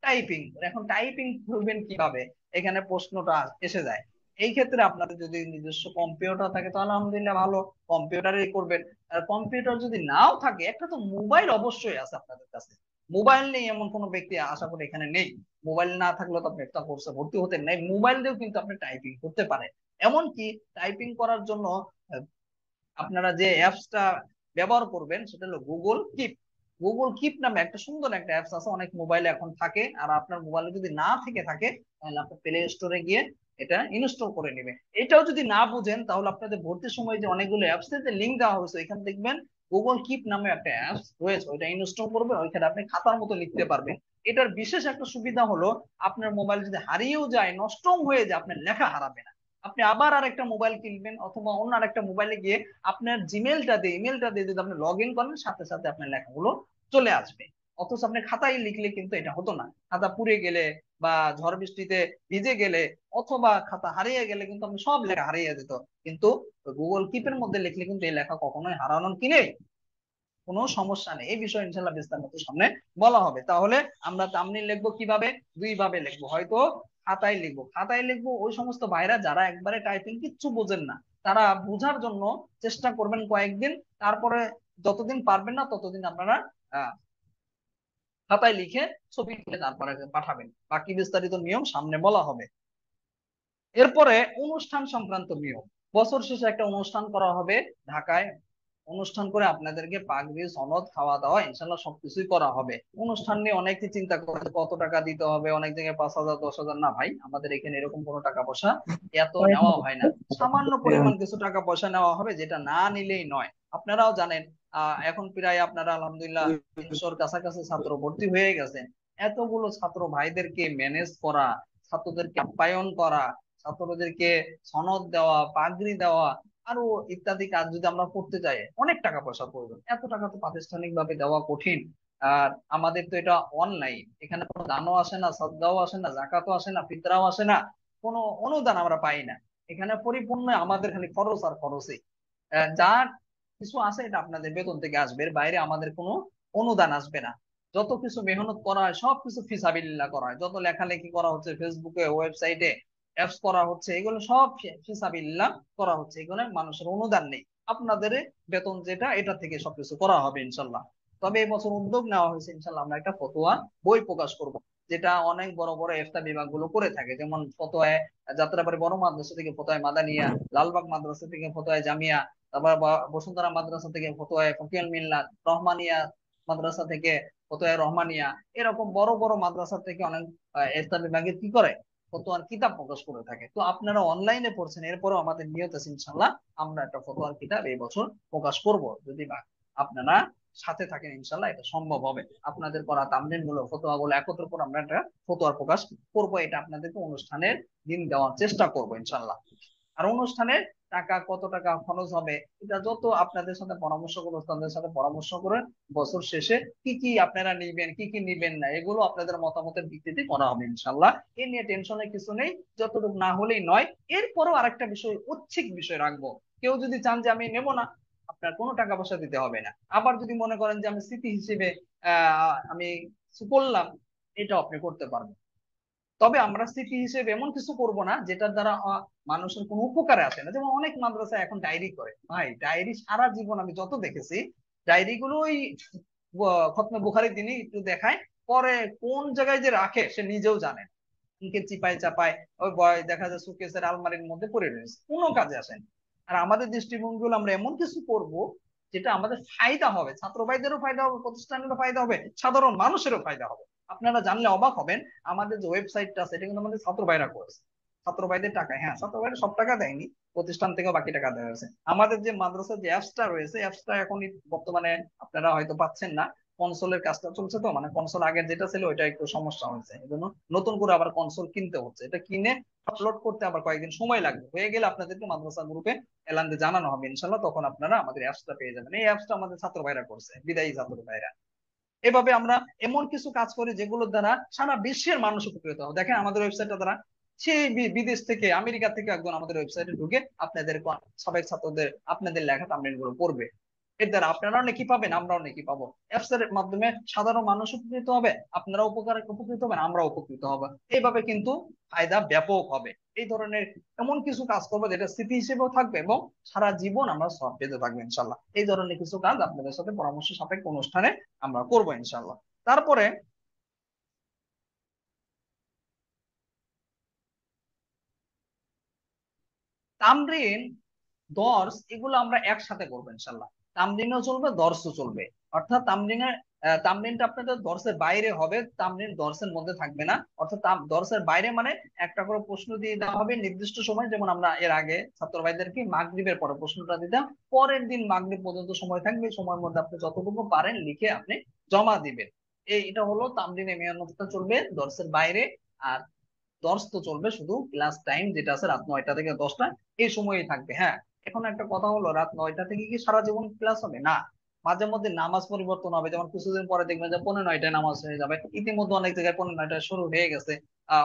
টাইপিং। এখন টাইপিং করবেন কিভাবে, এখানে প্রশ্নটা এসে যায়। এই ক্ষেত্রে আপনাদের যদি নিজস্ব কম্পিউটার থাকে তাহলে আলহামদুলিল্লাহ ভালো, কম্পিউটারে করবেন। আর কম্পিউটার যদি নাও থাকে, একটা তো মোবাইল অবশ্যই আছে আপনাদের কাছে। মোবাইল নেই এমন কোনো ব্যক্তি আশা করি এখানে নেই। মোবাইল না থাকলে তো আপনি একটা কোর্সে ভর্তি হতেন নাই, মোবাইল দিয়েও কিন্তু আপনি টাইপিং করতে পারেন। এমনকি টাইপিং করার জন্য আহ, আপনারা যে অ্যাপসটা ব্যবহার করবেন সেটা হলো গুগল কিপ। গুগল কিপ নামে একটা সুন্দর একটা অ্যাপস আছে, অনেক মোবাইলে এখন থাকে। আর আপনার মোবাইলে যদি না থেকে থাকে তাহলে আপনি প্লে স্টোরে গিয়ে এটা ইনস্টল করে নেবেন। এটাও যদি না বুঝেন তাহলে আপনাদের ভর্তির সময় যে অনেকগুলো অ্যাপস এর যে লিঙ্ক দেওয়া হয়েছে এখানে দেখবেন গুগল কিপ নামে একটা অ্যাপস রয়েছে, ওইটা ইনস্টল করবেন, ওইখানে আপনি খাতার মতো লিখতে পারবেন। এটার বিশেষ একটা সুবিধা হলো আপনার মোবাইল যদি হারিয়েও যায়, নষ্টও হয়ে যায়, আপনার লেখা হারাবে না। আপনি আবার আরেকটা মোবাইল কিনবেন অথবা অন্য আরেকটা মোবাইলে গিয়ে আপনার জিমেলটা দিয়ে, ইমেলটা দিয়ে যদি আপনি লগ ইন করেন, সাথে সাথে আপনার লেখাগুলো চলে আসবে। অথচ আপনি খাতায় লিখলে কিন্তু এটা হতো না, খাতা পুড়ে গেলে বা ঝড় বৃষ্টিতে ভিজে গেলে অথবা খাতা হারিয়ে গেলে কিন্তু আপনি সব লেখা হারিয়ে যেত। কিন্তু গুগল কিপের মধ্যে লিখলে কিন্তু এই লেখা কখনোই হারানোর কি নেই, কোনো সমস্যা নেই। এই বিষয়ে ইনশাল্লাহ বিস্তারিত সামনে বলা হবে। তাহলে আমরা তামলিল লিখবো কিভাবে, 2 ভাবে লিখবো। হয়তো খাতায় লিখবো, খাতায় লিখবো ওই সমস্ত ভাইরা যারা একবারে টাইপিং কিচ্ছু বোঝেন না, তারা বোঝার জন্য চেষ্টা করবেন কয়েকদিন, তারপরে যতদিন পারবেন না ততদিন আপনারা আহ খাতায় লিখে ছবি তুলে তারপরে পাঠাবেন। বাকি বিস্তারিত নিয়ম সামনে বলা হবে। এরপরে অনুষ্ঠান সংক্রান্ত নিয়ম। বছর শেষে একটা অনুষ্ঠান করা হবে ঢাকায়, অনুষ্ঠান করে আপনাদেরকে পাগড়ি, সনদ, খাওয়া দাওয়া ইনশাল্লাহ সবকিছুই করা হবে। অনুষ্ঠান নিয়ে অনেকে চিন্তা করে কত টাকা দিতে হবে, অনেক জায়গায় 5,000 10,000। না ভাই, আমাদের এখানে এরকম কোনো টাকা পয়সা এত নেওয়া হয় না। সামান্য পরিমাণ কিছু টাকা পয়সা নেওয়া হবে, যেটা না নিলেই নয়। আপনারাও জানেন এখন প্রায় আপনারা আলহামদুলিল্লাহ 300-র কাছাকাছি ছাত্র ভর্তি হয়ে গেছেন। এতগুলো ছাত্র ভাইদেরকে ম্যানেজ করা, ছাত্রদেরকে আপ্যায়ন করা, ছাত্রদেরকে সনদ দেওয়া, পাগড়ি দেওয়া, আরো ইত্যাদি কাজ যদি আমরা করতে যাই অনেক টাকা পয়সা প্রয়োজন। এত টাকা তো প্রাতিষ্ঠানিক ভাবে দেওয়া কঠিন। আর আমাদের তো এটা অনলাইন, এখানে কোনো দানও আসে না, সাদগাও আসে না, জাকাতও আসে না, ফিতরাও আসে না, কোনো অনুদান আমরা পাই না। এখানে পরিপূর্ণ আমাদের খালি খরচ আর খরচই। যা কিছু আছে এটা আপনাদের বেতন থেকে আসবে, এর বাইরে আমাদের কোনো অনুদান আসবে না। যত কিছু মেহনত করা হয় সবকিছু ফিসাবিল্লাহ করা হয়, যত লেখালেখি করা হচ্ছে ফেসবুকে, ওয়েবসাইটে, অ্যাপস করা হচ্ছে, এগুলো সব ফিসাবিল্লাহ করা হচ্ছে, এগুলো মানুষের অনুদান নেই। আপনাদের বেতন যেটা এটা থেকে সবকিছু করা হবে ইনশাল্লাহ। তবে এই বছর উদ্যোগ নেওয়া হয়েছে ইনশাল্লাহ আমরা একটা ফতোয়া বই প্রকাশ করব। যেটা অনেক বড় বড় ইফতা বিভাগগুলো করে থাকে। যেমন ফতোয়ায় যাত্রাবাড়ি বড় মাদ্রাসা থেকে ফতোয়ায় মাদানিয়া, লালবাগ মাদ্রাসা থেকে ফতোয়ায় জামিয়া, তারপর বসুন্ধরা মাদ্রাসা থেকে ফতোয়ায় ফকিহুল মিল্লাত, রহমানিয়া মাদ্রাসা থেকে ফতোয়ায় রহমানিয়া, এরকম বড় বড় মাদ্রাসা থেকে অনেক ইফতা বিভাগে কি করে, ফতোয়ার কিতাব প্রকাশ করে থাকে। তো আপনারা অনলাইনে পড়ছেন, এরপরও আমাদের নিয়ত আছে ইনশাল্লাহ আমরা একটা ফতোয়ার কিতাব এই বছর প্রকাশ করব, যদি আপনারা সাথে থাকেন ইনশাল্লাহ এটা সম্ভব হবে। আপনাদের করা তামরিন গুলো ফতোয়া গুলো একত্র করে আমরা একটা ফতোয়ার প্রকাশ করব, এটা আপনাদেরকে অনুষ্ঠানের দিন দেওয়ার চেষ্টা করব ইনশাল্লাহ। আর অনুষ্ঠানে টাকা কত টাকা খরচ হবে এটা যত আপনাদের সাথে পরামর্শ করে, তাদের সাথে পরামর্শ করে বছর শেষে কি কি আপনারা নিবেন কি কি নিবেন না এগুলো আপনাদের মতামতের ভিত্তিতে করা হবে ইনশাল্লাহ। এ নিয়ে টেনশনের কিছু নেই, যতটুকু না হলেই নয়। এরপরও আরেকটা বিষয়, ঐচ্ছিক বিষয় রাখবো। কেউ যদি চান যে আমি নেব না, আপনার কোনো টাকা পয়সা দিতে হবে না। আবার যদি মনে করেন যে আমি স্মৃতি হিসেবে আমি কিছু করলাম, এটাও আপনি করতে পারবেন। তবে আমরা স্মৃতি হিসেবে এমন কিছু করব না যেটার দ্বারা মানুষের কোনো উপকারে আসে না। যেমন অনেক মাদ্রাসা এখন ডায়েরি করে, ভাই ডায়েরি সারা জীবন আমি যত দেখেছি, ডায়েরি গুলো ওই খতমে বুখারীর দিনই একটু দেখায়, পরে কোন জায়গায় যে রাখে সে নিজেও জানে না। কে চিপায় চাপায় ওই বয় দেখা যায় সুকেসের আলমারির মধ্যে পড়ে রয়েছে, কোনো কাজে আসে না। আর আমাদের দৃষ্টিভঙ্গি হলো আমরা এমন কিছু করব যেটা আমাদের ফায়দা হবে, ছাত্র ভাইদেরও ফায়দা হবে, প্রতিষ্ঠানেরও ফায়দা হবে, সাধারণ মানুষেরও ফায়দা হবে। আপনারা জানলে অবাক হবেন, আমাদের যে ওয়েবসাইটটা আছে এটা কিন্তু আমাদের ছাত্র ভাইরা করেছে, ছাত্র ভাইদের টাকা। হ্যাঁ, ছাত্র ভাইরা সব টাকা দেয়নি, প্রতিষ্ঠান থেকে বাকি টাকা দেওয়া হয়েছে। আমাদের যে মাদ্রাসার যে অ্যাপসটা রয়েছে, অ্যাপসটা এখন বর্তমানে আপনারা হয়তো পাচ্ছেন না, কনসোলের কাজটা চলছে, তো মানে কনসোল আগের যেটা ছিল ওইটা একটু সমস্যা হয়েছে, এই জন্য নতুন করে আবার কনসোল কিনতে হচ্ছে। এটা কিনে আপলোড করতে আবার কয়েকদিন সময় লাগবে, হয়ে গেলে আপনাদেরকে মাদ্রাসা গ্রুপে এলান দিয়ে জানানো হবে ইনশাল্লাহ, তখন আপনারা আমাদের অ্যাপসটা পেয়ে যাবেন। এই অ্যাপসটা আমাদের ছাত্র ভাইরা করছে, বিদায়ী ছাত্র ভাইরা। এভাবে আমরা এমন কিছু কাজ করি যেগুলোর দ্বারা সারা বিশ্বের মানুষ উপকৃত হবে। দেখেন আমাদের ওয়েবসাইটটা দ্বারা সেই বিদেশ থেকে, আমেরিকা থেকে একজন আমাদের ওয়েবসাইটে ঢুকে আপনাদের সবাই ছাত্রদের আপনাদের লেখা তামলিন গুলো পড়বে। এর দ্বারা আপনারাও নাকি পাবেন, আমরাও নাকি পাবো। অ্যাপস এর মাধ্যমে সাধারণ মানুষ উপকৃত হবে, আপনারা উপকৃত হবেন, আমরা উপকৃত হবো। এইভাবে কিন্তু ফায়দা ব্যাপক হবে। এই ধরনের এমন কিছু কাজ করবো যেটা স্মৃতি হিসেবেও থাকবে এবং সারা জীবন আমরা সব পেতে থাকবো ইনশাল্লাহ। এই ধরনের কিছু কাজ আপনাদের সাথে পরামর্শ সাপেক্ষ অনুষ্ঠানে আমরা করবো ইনশাল্লাহ। তারপরে তামরিন, দর্স এগুলো আমরা একসাথে করবো ইনশাল্লাহ। তামরিনও চলবে, দর্সও চলবে। অর্থাৎ তামরিনটা আপনাদের দর্সের বাইরে হবে, তামরিন দর্সের মধ্যে থাকবে না। অর্থাৎ দর্সের বাইরে মানে একটা করে প্রশ্ন দিয়ে দেওয়া হবে নির্দিষ্ট সময়, যেমন আমরা এর আগে ছাত্র ভাইদেরকে মাগরিবের পরে প্রশ্নটা দিতাম, পরের দিন মাগরিব পর্যন্ত সময় থাকবে, এই সময়ের মধ্যে আপনি যতটুকু পারেন লিখে আপনি জমা দিবেন। এটা হলো তামরিনে মেহনতটা চলবে দর্সের বাইরে। আর দর্স তো চলবে শুধু ক্লাস টাইম যেটা আছে রাত 9টা থেকে 10টা, এই সময়ই থাকবে। হ্যাঁ, এখন একটা কথা হলো, রাত 9টা থেকে কি সারা জীবন ক্লাস হবে না, মাঝে মধ্যে নামাজ পরিবর্তন হবে। যেমন কিছুদিন পরে দেখবেন যে 9:30টায় নামাজ হয়ে যাবে, ইতিমধ্যে অনেক জায়গায় 9:30টায় শুরু হয়ে গেছে,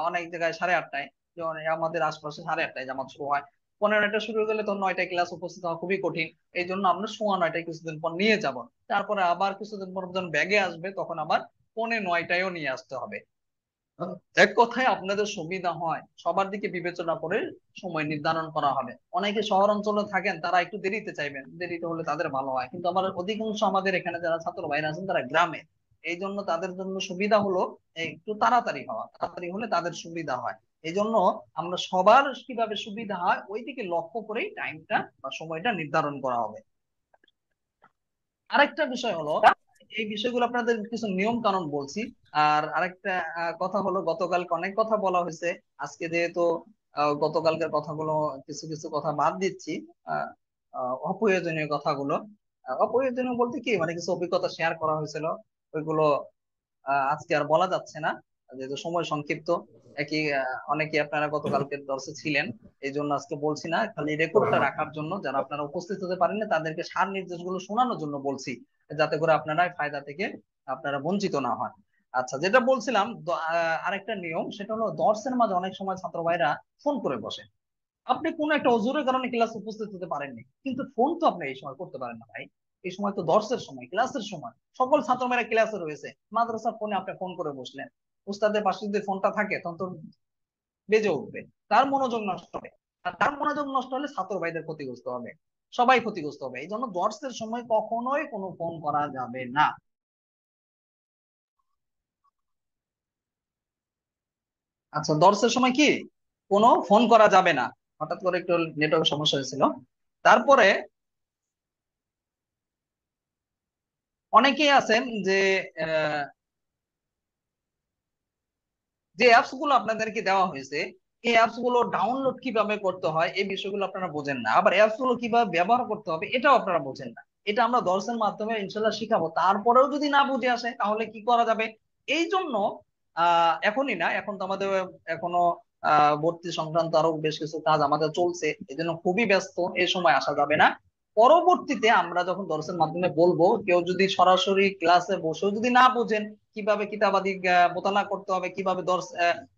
অনেক জায়গায় 8:30টায়, যেমন আমাদের আশপাশে 8:30টায় জামাত শুরু হয়। 9:30টায় শুরু হয়ে গেলে তো 9টায় ক্লাস উপস্থিত হওয়া খুবই কঠিন। এই জন্য আমরা 9:15টায় কিছুদিন পর নিয়ে যাব। তারপরে আবার কিছুদিন পর যখন ব্যাগে আসবে তখন আবার 9:45টায়ও নিয়ে আসতে হবে। এক কথায় আপনাদের সুবিধা হয় সবার দিকে বিবেচনা করে সময় নির্ধারণ করা হবে। অনেকে শহর অঞ্চলে থাকেন, তারা একটু দেরিতে চাইবেন, দেরিতে হলে তাদের ভালো হয়, কিন্তু আমার অধিকাংশ আমাদের এখানে যারা ছাত্র ভাইরা আছেন তারা গ্রামে। এই জন্য তাদের জন্য সুবিধা হলো একটু তাড়াতাড়ি হওয়া, তাড়াতাড়ি হলে তাদের সুবিধা হয়। এই জন্য আমরা সবার কিভাবে সুবিধা হয় ওই দিকে লক্ষ্য করেই টাইমটা বা সময়টা নির্ধারণ করা হবে। আরেকটা বিষয় হলো, এই বিষয়গুলো আপনাদের কিছু নিয়ম কানুন বলছি। আর আরেকটা কথা হলো, গতকালকে অনেক কথা বলা হয়েছে, আজকে যেহেতু গতকালকের কথাগুলো কিছু কিছু কথা বাদ দিচ্ছি, আহ, অপ্রয়োজনীয় কথাগুলো। অপ্রয়োজনীয় বলতে কি, মানে কিছু অভিজ্ঞতা শেয়ার করা হয়েছিল, ওইগুলো আজকে আর বলা যাচ্ছে না, যেহেতু সময় সংক্ষিপ্ত। একই অনেকে আপনারা গতকালকের দর্শে ছিলেন, এই জন্য আজকে বলছি না, খালি রেকর্ডটা রাখার জন্য, যারা আপনারা উপস্থিত হতে পারেন না তাদেরকে সার নির্দেশগুলো শোনানোর জন্য বলছি, যাতে করে আপনারা এই ফায়দা থেকে আপনারা বঞ্চিত না হন। আচ্ছা, যেটা বলছিলাম, আরেকটা নিয়ম সেটা হলো, দর্শের মাঝে অনেক সময় ছাত্র ভাইরা ফোন করে বসে। আপনি কোনো একটা অজুরের কারণে ক্লাস উপস্থিত হতে পারেননি, কিন্তু ফোন তো আপনি এই সময় করতে পারেন না ভাই। এই সময় তো দর্শের সময়, ক্লাসের সময়, সকল ছাত্রমেয়েরা ক্লাসে রয়েছে, মাদ্রাসার ফোনে আপনি ফোন করে বসলেন, উস্তাদের পাশে যদি ফোনটা থাকে তখন তো বেজে উঠবে, তার মনোযোগ নষ্ট হবে। আর তার মনোযোগ নষ্ট হলে ছাত্র ভাইদের ক্ষতিগ্রস্ত হবে, সবাই ক্ষতিগ্রস্ত হবে। এই জন্য দর্শের সময় কখনোই কোনো ফোন করা যাবে না। আচ্ছা, দর্শের সময় কি কোনো ফোন করা যাবে না। হঠাৎ করে একটু নেটওয়ার্ক সমস্যা হয়েছিল। তারপরে অনেকেই আছেন যে আহ, যে অ্যাপস গুলো আপনাদেরকে দেওয়া হয়েছে, এই অ্যাপস গুলো ডাউনলোড কিভাবে করতে হয় এই বিষয়গুলো আপনারা বোঝেন না, আবার অ্যাপস গুলো কিভাবে ব্যবহার করতে হবে এটাও আপনারা বোঝেন না। এটা আমরা দর্শের মাধ্যমে ইনশাল্লাহ শিখাবো, তারপরেও যদি না বুঝে আসে তাহলে কি করা যাবে? এই জন্য এখনই না, এখন তো আমাদের এখনো ভর্তি সংক্রান্ত আরো বেশ কিছু কাজ আমাদের চলছে, এই জন্য খুবই ব্যস্ত, এই সময় আসা যাবে না। পরবর্তীতে আমরা যখন দর্শের মাধ্যমে বলবো, কেউ যদি সরাসরি ক্লাসে বসেও যদি না বোঝেন কিভাবে কিতাবাদি মোতালা করতে হবে, কিভাবে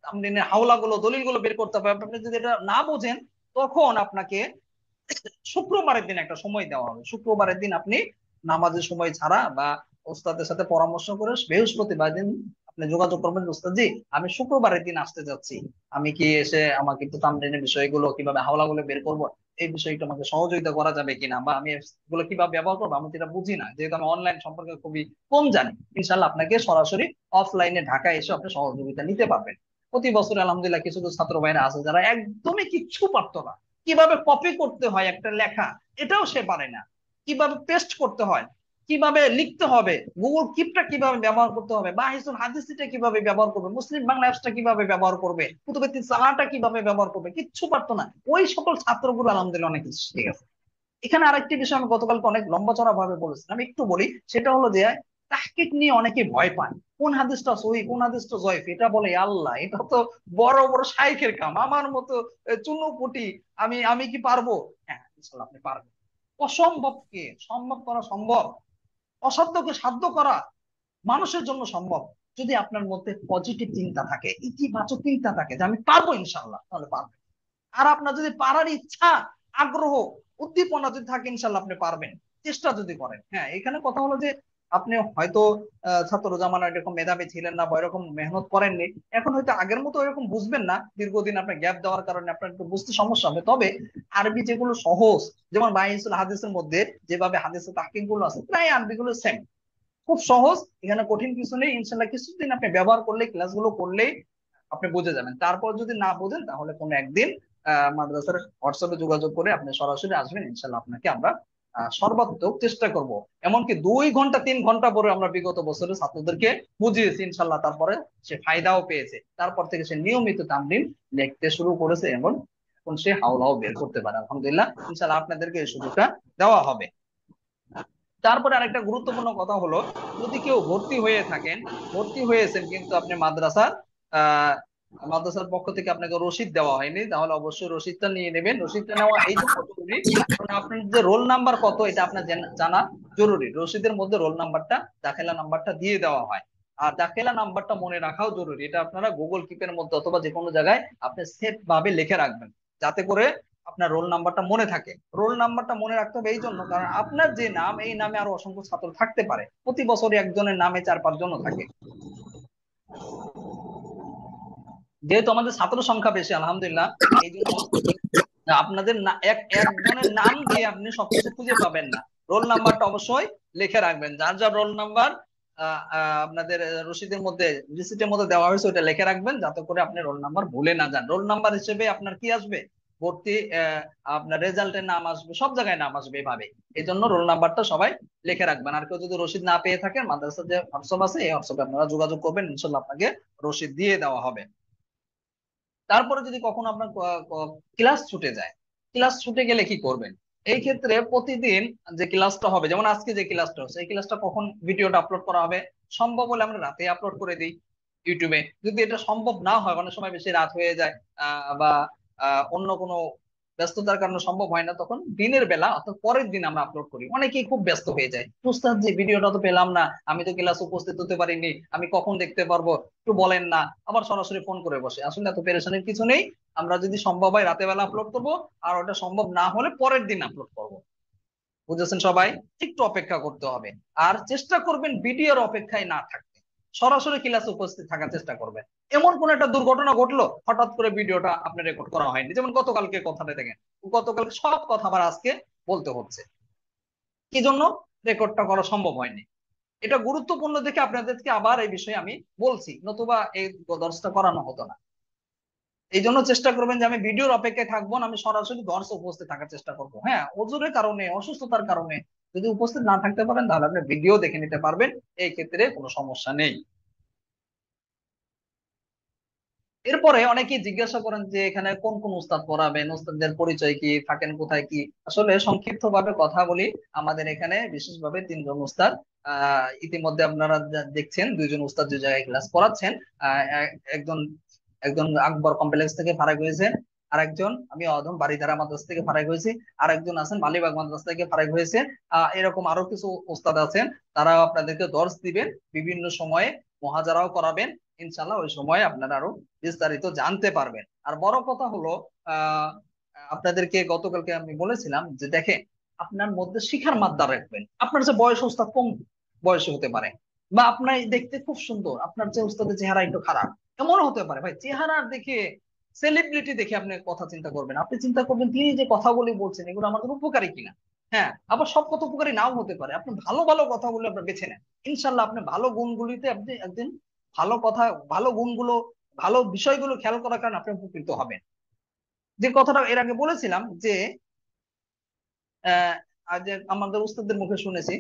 তামরিনের হাওলা গুলো দলিল গুলো বের করতে হবে, আপনি যদি এটা না বোঝেন, তখন আপনাকে শুক্রবারের দিন একটা সময় দেওয়া হবে। শুক্রবারের দিন আপনি নামাজের সময় ছাড়া বা ওস্তাদের সাথে পরামর্শ করে বৃহস্পতিবার দিন আপনি যোগাযোগ করবেন, ওস্তাদ জি আমি শুক্রবারের দিন আসতে যাচ্ছি, আমি কি এসে আমাকে একটু তামরিনের বিষয়গুলো কিভাবে হাওলা গুলো বের করবো এই বিষয়টা আমাকে সহযোগিতা করা যাবে কিনা, বা আমি এগুলো কিভাবে ব্যবহার করবো, আমি যেটা বুঝি না, যেহেতু আমি অনলাইন সম্পর্কে খুবই কম জানি। ইনশাল্লাহ আপনাকে সরাসরি অফলাইনে ঢাকায় এসে আপনি সহযোগিতা নিতে পারবেন। প্রতি বছর আলহামদুলিল্লাহ কিছু কিছু ছাত্র ভাইরা আছে যারা একদমই কিচ্ছু পারতো না, কিভাবে কপি করতে হয় একটা লেখা এটাও সে পারে না, কিভাবে পেস্ট করতে হয়, কিভাবে লিখতে হবে, গুগল কিপটা কিভাবে ব্যবহার করতে হবে, বা হিসুল হাদিসটা কিভাবে ব্যবহার করবে, মুসলিম বাংলা অ্যাপসটা কিভাবে ব্যবহার করবে, কুতুবে তিসালাটা কিভাবে ব্যবহার করবে, কিচ্ছু পারতো না। ওই সকল ছাত্রগুলো আলহামদুলিল্লাহ অনেক কিছু শিখে গেছে। এখানে আরেকটি বিষয় আমি গতকালকে অনেক লম্বা চড়া ভাবে বলেছিলাম, একটু বলি। সেটা হলো যে তাহকিক নিয়ে অনেকে ভয় পায়, কোন হাদিসটা সহিহ কোন হাদিসটা জয়ফ, এটা বলে আল্লাহ, এটা তো বড় বড় শাইখের কাম, আমার মতো চুনোপুটি আমি আমি কি পারবো? হ্যাঁ ইনশাল্লাহ আপনি পারবেন। অসম্ভবকে সম্ভব করা সম্ভব, অসাধ্যকে সাধ্য করা মানুষের জন্য সম্ভব, যদি আপনার মধ্যে পজিটিভ চিন্তা থাকে, ইতিবাচক চিন্তা থাকে যে আমি পারবো ইনশাল্লাহ, তাহলে পারবেন। আর আপনার যদি পারার ইচ্ছা, আগ্রহ, উদ্দীপনা যদি থাকে ইনশাল্লাহ আপনি পারবেন, চেষ্টা যদি করেন। হ্যাঁ এখানে কথা হলো যে আপনি হয়তো ছাত্র জামানায় এরকম মেধাবী ছিলেন না বা এরকম মেহনত করেননি, এখন হয়তো আগের মতো এরকম বুঝবেন না, দীর্ঘদিন আপনার গ্যাপ দেওয়ার কারণে আপনার একটু বুঝতে সমস্যা হবে। তবে আরবি যেগুলো সহজ, যেমন বাইসুল হাদিসের মধ্যে যেভাবে হাদিসের তাহকিক গুলো আছে, প্রায় আরবি গুলো সেম, খুব সহজ, এখানে কঠিন কিছু নেই। ইনশাল্লাহ কিছুদিন আপনি ব্যবহার করলে, ক্লাসগুলো করলেই আপনি বুঝে যাবেন। তারপর যদি না বোঝেন তাহলে কোনো একদিন মাদ্রাসার হোয়াটসঅ্যাপে যোগাযোগ করে আপনি সরাসরি আসবেন, ইনশাল্লাহ আপনাকে আমরা সর্বাত্মক চেষ্টা করব। এমনকি 2 ঘন্টা 3 ঘন্টা পরে আমরা বিগত বছরের ছাত্রদেরকে বুঝিয়েছি ইনশাল্লাহ, তারপরে সে ফায়দাও পেয়েছে, তারপর থেকে সে নিয়মিত তামরিন লিখতে শুরু করেছে, এবং এখন সে হাওলাও বের করতে পারে আলহামদুলিল্লাহ। ইনশাল্লাহ আপনাদেরকে এই সুযোগটা দেওয়া হবে। তারপরে আরেকটা গুরুত্বপূর্ণ কথা হলো, যদি কেউ ভর্তি হয়ে থাকেন, ভর্তি হয়েছেন কিন্তু আপনি আহ মাদ্রাসার পক্ষ থেকে আপনাকে রসিদ দেওয়া হয়নি, তাহলে অবশ্যই রসিদটা নিয়ে নেবেন। রসিদটা নেওয়া এই জন্য জরুরি কারণ আপনার যে রোল নাম্বার কত এটা আপনার জানা জরুরি। রসিদের মধ্যে রোল নাম্বারটা, দাখিলা নাম্বারটা দিয়ে দেওয়া হয়। আর দাখিলা নাম্বারটা মনে রাখাও জরুরি, এটা আপনারা গুগল কিপের মধ্যে অথবা যে কোনো জায়গায় আপনি সেফ ভাবে লিখে রাখবেন, যাতে করে আপনার রোল নাম্বারটা মনে থাকে। রোল নাম্বারটা মনে রাখতে হবে এই জন্য কারণ আপনার যে নাম, এই নামে আরো অসংখ্য ছাত্র থাকতে পারে, প্রতি বছরই একজনের নামে 4-5 জনও থাকে। যেহেতু আমাদের ছাত্র সংখ্যা বেশি আলহামদুলিল্লাহ, এই জন্য আপনাদের একজনের নাম দিয়ে আপনি সবকিছু খুঁজে পাবেন না। রোল নাম্বারটা অবশ্যই লিখে রাখবেন, যার যার রোল নাম্বার আপনাদের রসিদের মধ্যে, রিসিটের মধ্যে দেওয়া হয়েছে ওটা লিখে রাখবেন, যাতে করে আপনি রোল নাম্বার ভুলে না যান। রোল নাম্বার হিসেবে আপনার কি আসবে? ভর্তি আপনার রেজাল্টের নাম আসবে, সব জায়গায় নাম আসবে এভাবে। এই জন্য রোল নাম্বারটা সবাই লিখে রাখবেন। আর কেউ যদি রসিদ না পেয়ে থাকেন, মাদ্রাসার যে হোয়াটসঅ্যাপ আছে এই হোয়াটসঅ্যাপে আপনারা যোগাযোগ করবেন, ইনশাল্লাহ আপনাকে রসিদ দিয়ে দেওয়া হবে। তারপরে যদি কখনো আপনার ক্লাস ছুটে যায়, ক্লাস ছুটে গেলে কি করবেন? এই ক্ষেত্রে প্রতিদিন যে ক্লাসটা হবে, যেমন আজকে যে ক্লাসটা হচ্ছে, এই ক্লাসটা কখন ভিডিওটা আপলোড করা হবে? সম্ভব হলে আমরা রাতে আপলোড করে দিই ইউটিউবে। যদি এটা সম্ভব না হয়, অনেক সময় বেশি রাত হয়ে যায় বা অন্য কোনো ব্যস্ততার কারণে সম্ভব হয় না, তখন দিনের বেলা অর্থাৎ পরের দিন আমরা আপলোড করি। অনেকেই খুব ব্যস্ত হয়ে যায়, উস্তাদ জি ভিডিওটা তো পেলাম না, আমি তো ক্লাসে উপস্থিত হতে পারিনি, আমি কখন দেখতে পারবো, একটু বলেন না। আবার সরাসরি ফোন করে বসে, আসলে এত পেরেশানির কিছু নেই। আমরা যদি সম্ভব হয় রাতে বেলা আপলোড করবো, আর ওটা সম্ভব না হলে পরের দিন আপলোড করবো। বুঝেছেন সবাই? একটু অপেক্ষা করতে হবে। আর চেষ্টা করবেন ভিডিওর অপেক্ষায় না থাকতে, সরাসরি ক্লাসে উপস্থিত থাকার চেষ্টা করবেন। এমন কোন একটা দুর্ঘটনা ঘটলো, হঠাৎ করে ভিডিওটা আপনি রেকর্ড করা হয়নি, যেমন গতকালকে কথাটা দেখেন, গতকালকে সব কথা আবার আজকে বলতে হচ্ছে, কি জন্য? রেকর্ডটা করা সম্ভব হয়নি। এটা গুরুত্বপূর্ণ দেখে আপনাদেরকে আবার এই বিষয়ে আমি বলছি, নতুবা এই দর্শটা করানো হতো না। এই জন্য চেষ্টা করবেন যে আমি ভিডিওর অপেক্ষায় থাকবো না, আমি সরাসরি দর্শে উপস্থিত থাকার চেষ্টা করবো। হ্যাঁ, ওজোরের কারণে, অসুস্থতার কারণে যদি উপস্থিত না থাকতে পারেন তাহলে আপনি ভিডিও দেখে নিতে পারবেন, এই ক্ষেত্রে কোনো সমস্যা নেই। এরপরে অনেকেই জিজ্ঞাসা করেন যে এখানে কোন কোন উস্তাদ পড়াবেন, উস্তাদদের পরিচয় কি, থাকেন কোথায় কি। আসলে সংক্ষিপ্ত ভাবে কথা বলি, আমাদের এখানে বিশেষভাবে তিনজন উস্তাদ। ইতিমধ্যে আপনারা দেখছেন দুইজন উস্তাদ দুই জায়গায় ক্লাস করাচ্ছেন। একজন একজন আকবর কমপ্লেক্স থেকে ফারাক হয়েছেন, আরেকজন আমি অধম বাড়িধারা মাদ্রাসা থেকে ফারাক হয়েছি, আরেকজন আছেন মালিবাগ মাদ্রাসা থেকে ফারাক হয়েছে। এরকম আরো কিছু উস্তাদ আছেন, তারা আপনাদেরকে দর্শ দিবেন, বিভিন্ন সময়ে মুহাজারাও করাবেন। ইনশাল্লাহ ওই সময় আপনারা আরো বিস্তারিত জানতে পারবেন। আর বড় কথা হলো, আহ আপনাদেরকে গতকালকে আমি বলেছিলাম যে দেখেন, আপনার মধ্যে শিখার মাত্রা রাখবেন। আপনার যে বয়স উস্তাদ কম বয়সে হতে পারে, বা আপনার দেখতে খুব সুন্দর, আপনার যে উস্তাদের চেহারা একটু খারাপ, এমনও হতে পারে। ভাই, চেহারা দেখে, সেলিব্রিটি দেখে আপনি কথা চিন্তা করবেন, আপনি চিন্তা করবেন তিনি যে কথাগুলি বলছেন এগুলো আমাদের উপকারী কিনা। হ্যাঁ, আবার সব কথা উপকারী নাও হতে পারে, আপনি ভালো ভালো কথাগুলো আপনি বেছে নেন। ইনশাল্লাহ আপনি ভালো গুণগুলিতে আপনি একদিন ভালো কথা, ভালো গুণগুলো, ভালো বিষয়গুলো খেয়াল করার কারণে আপনি উপকৃত হবেন। যে কথাটা এর আগে বলেছিলাম যে আজ যে আমাদের উস্তাদদের মুখে শুনেছি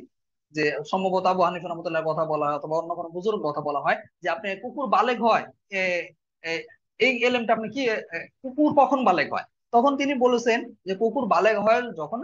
যে সম্ভবত আবু হানিফা রহমতুল্লাহর কথা বলা হয় অথবা অন্য কোনো বুজুর্গ কথা বলা হয় যে আপনি কুকুর বালেগ হয়, এ, এ, এই এলেমটা আপনি কি, কুকুর কখন বালেগ হয়? তখন তিনি বলেছেন যে কুকুর বালেগ হয় যখন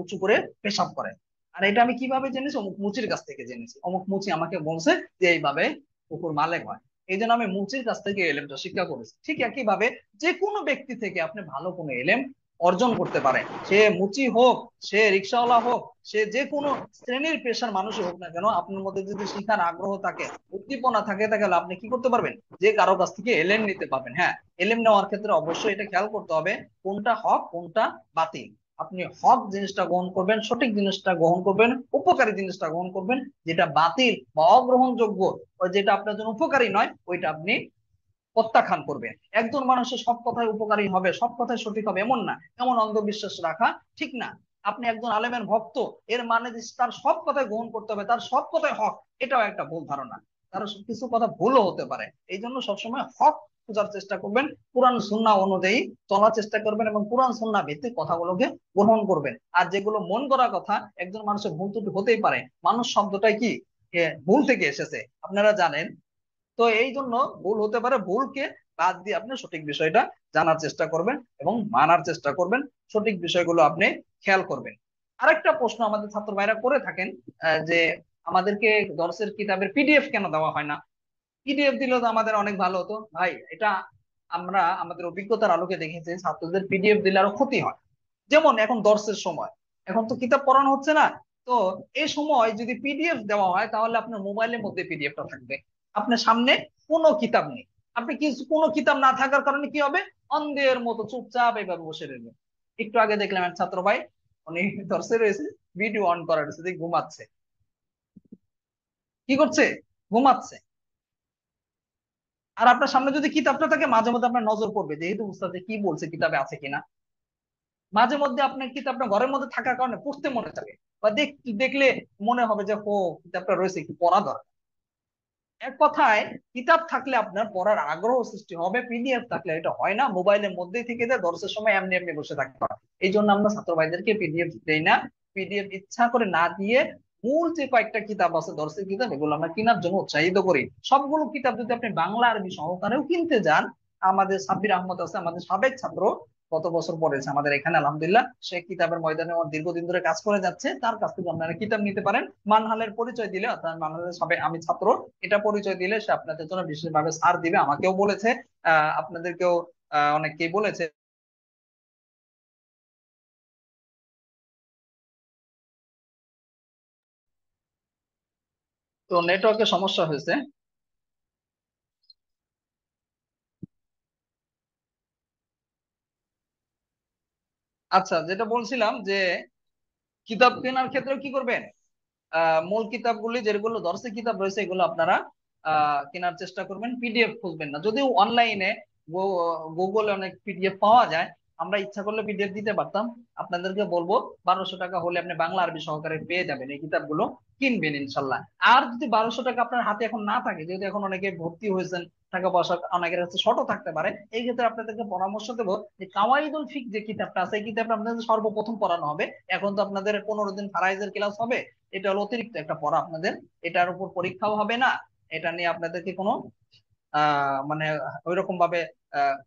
উঁচু করে পেশাব করে। আর এটা আমি কিভাবে জেনেছি? অমুক মুচির কাছ থেকে জেনেছি, অমুক মুচি আমাকে বলছে যে এইভাবে কুকুর বালেগ হয়। এই জন্য আমি মুচির কাছ থেকে এলেমটা শিক্ষা করেছি। ঠিক একই ভাবে যে কোনো ব্যক্তি থেকে আপনি ভালো কোনো এলেম অর্জন করতে পারে, সে মুচি হোক, সে রিক্সাওয়ালা হোক, সে যে কোনো শ্রেণীর পেশার মানুষই হোক না কেন, আপনার মধ্যে যদি শিখার আগ্রহ থাকে, উদ্দীপনা থাকে, তাহলে আপনি কি করতে পারবেন? যে কারো কাছ থেকে এলেম নিতে পারবেন। হ্যাঁ, এলেম নেওয়ার ক্ষেত্রে অবশ্যই এটা খেয়াল করতে হবে কোনটা হক কোনটা বাতিল। আপনি হক জিনিসটা গ্রহণ করবেন, সঠিক জিনিসটা গ্রহণ করবেন, উপকারী জিনিসটা গ্রহণ করবেন। যেটা বাতিল বা অগ্রহণযোগ্য, যেটা আপনার জন্য উপকারী নয়, ওইটা আপনি প্রত্যাখ্যান করবেন। একজন মানুষের সব কথাই উপকারী হবে, সব কথাই সঠিক হবে এমন না, এমন অন্ধবিশ্বাস রাখা ঠিক না। আপনি একজন আলেমের ভক্ত, এর মানে যে তার সব কথাই গ্রহণ করতে হবে, তার সব কথাই হক, এটাও একটা ভুল ধারণা। তার কিছু কথা ভুলও হতে পারে। এই জন্য সবসময় হক খোঁজার চেষ্টা করবেন, কোরআন সুন্নাহ অনুযায়ী চলার চেষ্টা করবেন এবং কোরআন সুন্নাহ ভিত্তিক কথাগুলোকে গ্রহণ করবেন। আর যেগুলো মন করা কথা, একজন মানুষের ভুল ত্রুটি হতেই পারে, মানুষ শব্দটাই কি ভুল থেকে এসেছে আপনারা জানেন। তো এই জন্য ভুল হতে পারে, ভুলকে বাদ দিয়ে আপনি সঠিক বিষয়টা জানার চেষ্টা করবেন এবং মানার চেষ্টা করবেন, সঠিক বিষয়গুলো আপনি খেয়াল করবেন। আরেকটা প্রশ্ন আমাদের ছাত্র ভাইরা করে থাকেন, যে আমাদেরকে দর্শের কিতাবের পিডিএফ কেন দেওয়া হয় না? পিডিএফ দিলে তো আমাদের অনেক ভালো হতো। ভাই, এটা আমরা আমাদের অভিজ্ঞতার আলোকে দেখেছি ছাত্রদের পিডিএফ দিলে আরো ক্ষতি হয়। যেমন এখন দর্শের সময়, এখন তো কিতাব পড়ানো হচ্ছে না, তো এই সময় যদি পিডিএফ দেওয়া হয় তাহলে আপনার মোবাইলের মধ্যে পিডিএফটা থাকবে, আপনার সামনে কোনো কিতাব নেই। আপনি কিছু কোনো কিতাব না থাকার কারণে কি হবে? অন্ধের মতো চুপচাপ এভাবে বসে রইবেন। একটু আগে দেখলাম এক ছাত্র ভাই, উনি দর্শে রয়েছে, ভিডিও অন করা রয়েছে, যে ঘুমাচ্ছে। কি করছে? ঘুমাচ্ছে। আর আপনার সামনে যদি কিতাবটা থাকে, মাঝে মধ্যে আপনার নজর পড়বে যেহেতু উস্তাদ কি বলছে কিতাবে আছে কিনা। মাঝে মধ্যে আপনার কিতাবটা ঘরের মধ্যে থাকার কারণে পড়তে মনে চাবে, বা দেখলে মনে হবে যে ও কিতাবটা রয়েছে, কি পড়া দরকার। এক কথায়, কিতাব থাকলে আপনার পড়ার আগ্রহ সৃষ্টি হবে, পিডিএফ থাকলে এটা হয় না, মোবাইলের মধ্যেই থেকে যায়, দর্শের সময় এমনি এমনি বসে থাকতে হয়। এই জন্য আমরা ছাত্র ভাইদেরকে পিডিএফ দেই না। পিডিএফ ইচ্ছা করে না দিয়ে মূল যে কয়েকটা কিতাব আছে দর্শের কিতাব, এগুলো আমরা কেনার জন্য উৎসাহিত করি। সবগুলো কিতাব যদি আপনি বাংলা আরবি সহকারেও কিনতে যান, আমাদের সাব্বির আহমদ আছে, আমাদের সাবেক ছাত্র, গত বছর পড়েছে আমাদের এখানে আলহামদুলিল্লাহ, সে কিতাবের ময়দানে আমার দীর্ঘদিন ধরে কাজ করে যাচ্ছে, তার কাছ থেকে আপনারা কিতাব নিতে পারেন। মানহালের পরিচয় দিলে, অর্থাৎ মানহালের সবে আমি ছাত্র, এটা পরিচয় দিলে সে আপনাদের জন্য বিশেষভাবে ছাড় দিবে। আমাকেও বলেছে, আপনাদেরকেও অনেককেই বলেছে। তো নেটওয়ার্কের সমস্যা হয়েছে। আচ্ছা, যেটা বলছিলাম যে কিতাব কেনার ক্ষেত্রে কি করবেন? মূল কিতাবগুলি যেগুলো দর্শে কিতাব রয়েছে এগুলো আপনারা কেনার চেষ্টা করবেন, পিডিএফ খুঁজবেন না। যদিও অনলাইনে গুগলে অনেক পিডিএফ পাওয়া যায়, আমরা ইচ্ছা করলে পিডিএফ দিতে পারতাম। আপনাদেরকে বলবো 1200 টাকা হলে আপনি বাংলা আরবি সহকারে পেয়ে যাবেন এই কিতাবগুলো, কিনবেন ইনশাল্লাহ। আর যদি 1200 টাকা আপনার হাতে এখন না থাকে, যেহেতু এখন অনেকে ভর্তি হয়েছেন, টাকা পয়সা অনেকের কাছে শর্টও থাকতে পারে, এই ক্ষেত্রে আপনাদেরকে পরামর্শ দেবো যে কাওয়াইদুল ফিক যে কিতাবটা আছে, এই কিতাবটা আপনাদের সর্বপ্রথম পড়ানো হবে। এখন তো আপনাদের 15 দিন ফারাইজের ক্লাস হবে, এটা হলো অতিরিক্ত একটা পড়া আপনাদের, এটার উপর পরীক্ষাও হবে না, এটা নিয়ে আপনাদেরকে কোনো মানে ওইরকম ভাবে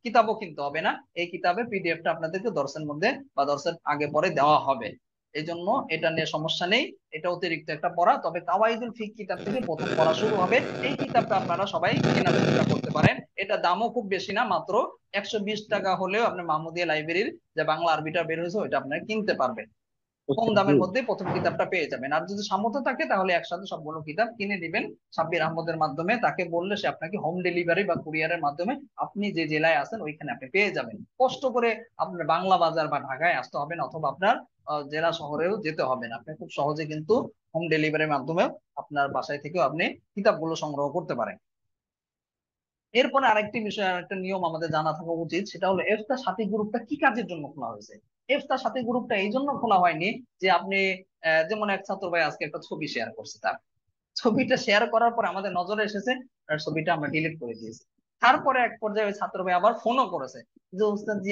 কিতাবও কিনতে হবে না। এই কিতাবের পিডিএফটা আপনাদেরকে দর্শের মধ্যে বা দর্শের আগে পরে দেওয়া হবে। এই জন্য এটা নিয়ে সমস্যা নেই, এটা অতিরিক্ত একটা পড়া। তবে কাওয়াইদুল ফিক কিতাব থেকে প্রথম পড়া শুরু হবে। এই কিতাবটা আপনারা সবাই কেনার চেষ্টা করতে পারেন। এটা দামও খুব বেশি না, মাত্র 120 টাকা হলেও আপনি মাহমুদিয়া লাইব্রেরির যে বাংলা আরবিটা বের হয়েছে ওইটা আপনারা কিনতে পারবেন। কম দামের মধ্যে প্রথম কিতাবটা পেয়ে যাবেন। আর যদি সামর্থ্য থাকে তাহলে একসাথে সবগুলো কিতাব কিনে দিবেন সাব্বির আহমদের মাধ্যমে, তাকে বললে সে আপনাকে হোম ডেলিভারি বা কুরিয়ারের মাধ্যমে আপনি যে জেলায় আছেন ওইখানে আপনি পেয়ে যাবেন। কষ্ট করে আপনার বাংলা বাজার বা ঢাকায় আসতে হবে না, অথবা আপনার জেলা শহরেও যেতে হবে না, আপনি খুব সহজে কিন্তু হোম ডেলিভারির মাধ্যমে আপনার বাসায় থেকেও আপনি কিতাবগুলো সংগ্রহ করতে পারেন। এরপরে আরেকটি বিষয়, আরেকটা নিয়ম আমাদের জানা থাকা উচিত, সেটা হলো এফতার সাথী গ্রুপটা কি কাজের জন্য খোলা হয়েছে। এফতার সাথী গ্রুপটা এই জন্য খোলা হয়নি যে আপনি যেমন এক ছাত্র ভাই আজকে একটা ছবি শেয়ার করছে, তার ছবিটা শেয়ার করার পর আমাদের নজরে এসেছে, তার ছবিটা আমরা ডিলিট করে দিয়েছি। তারপরে এক পর্যায়ে ওই ছাত্র ভাই আবার ফোনও করেছে যে উস্তাদ জি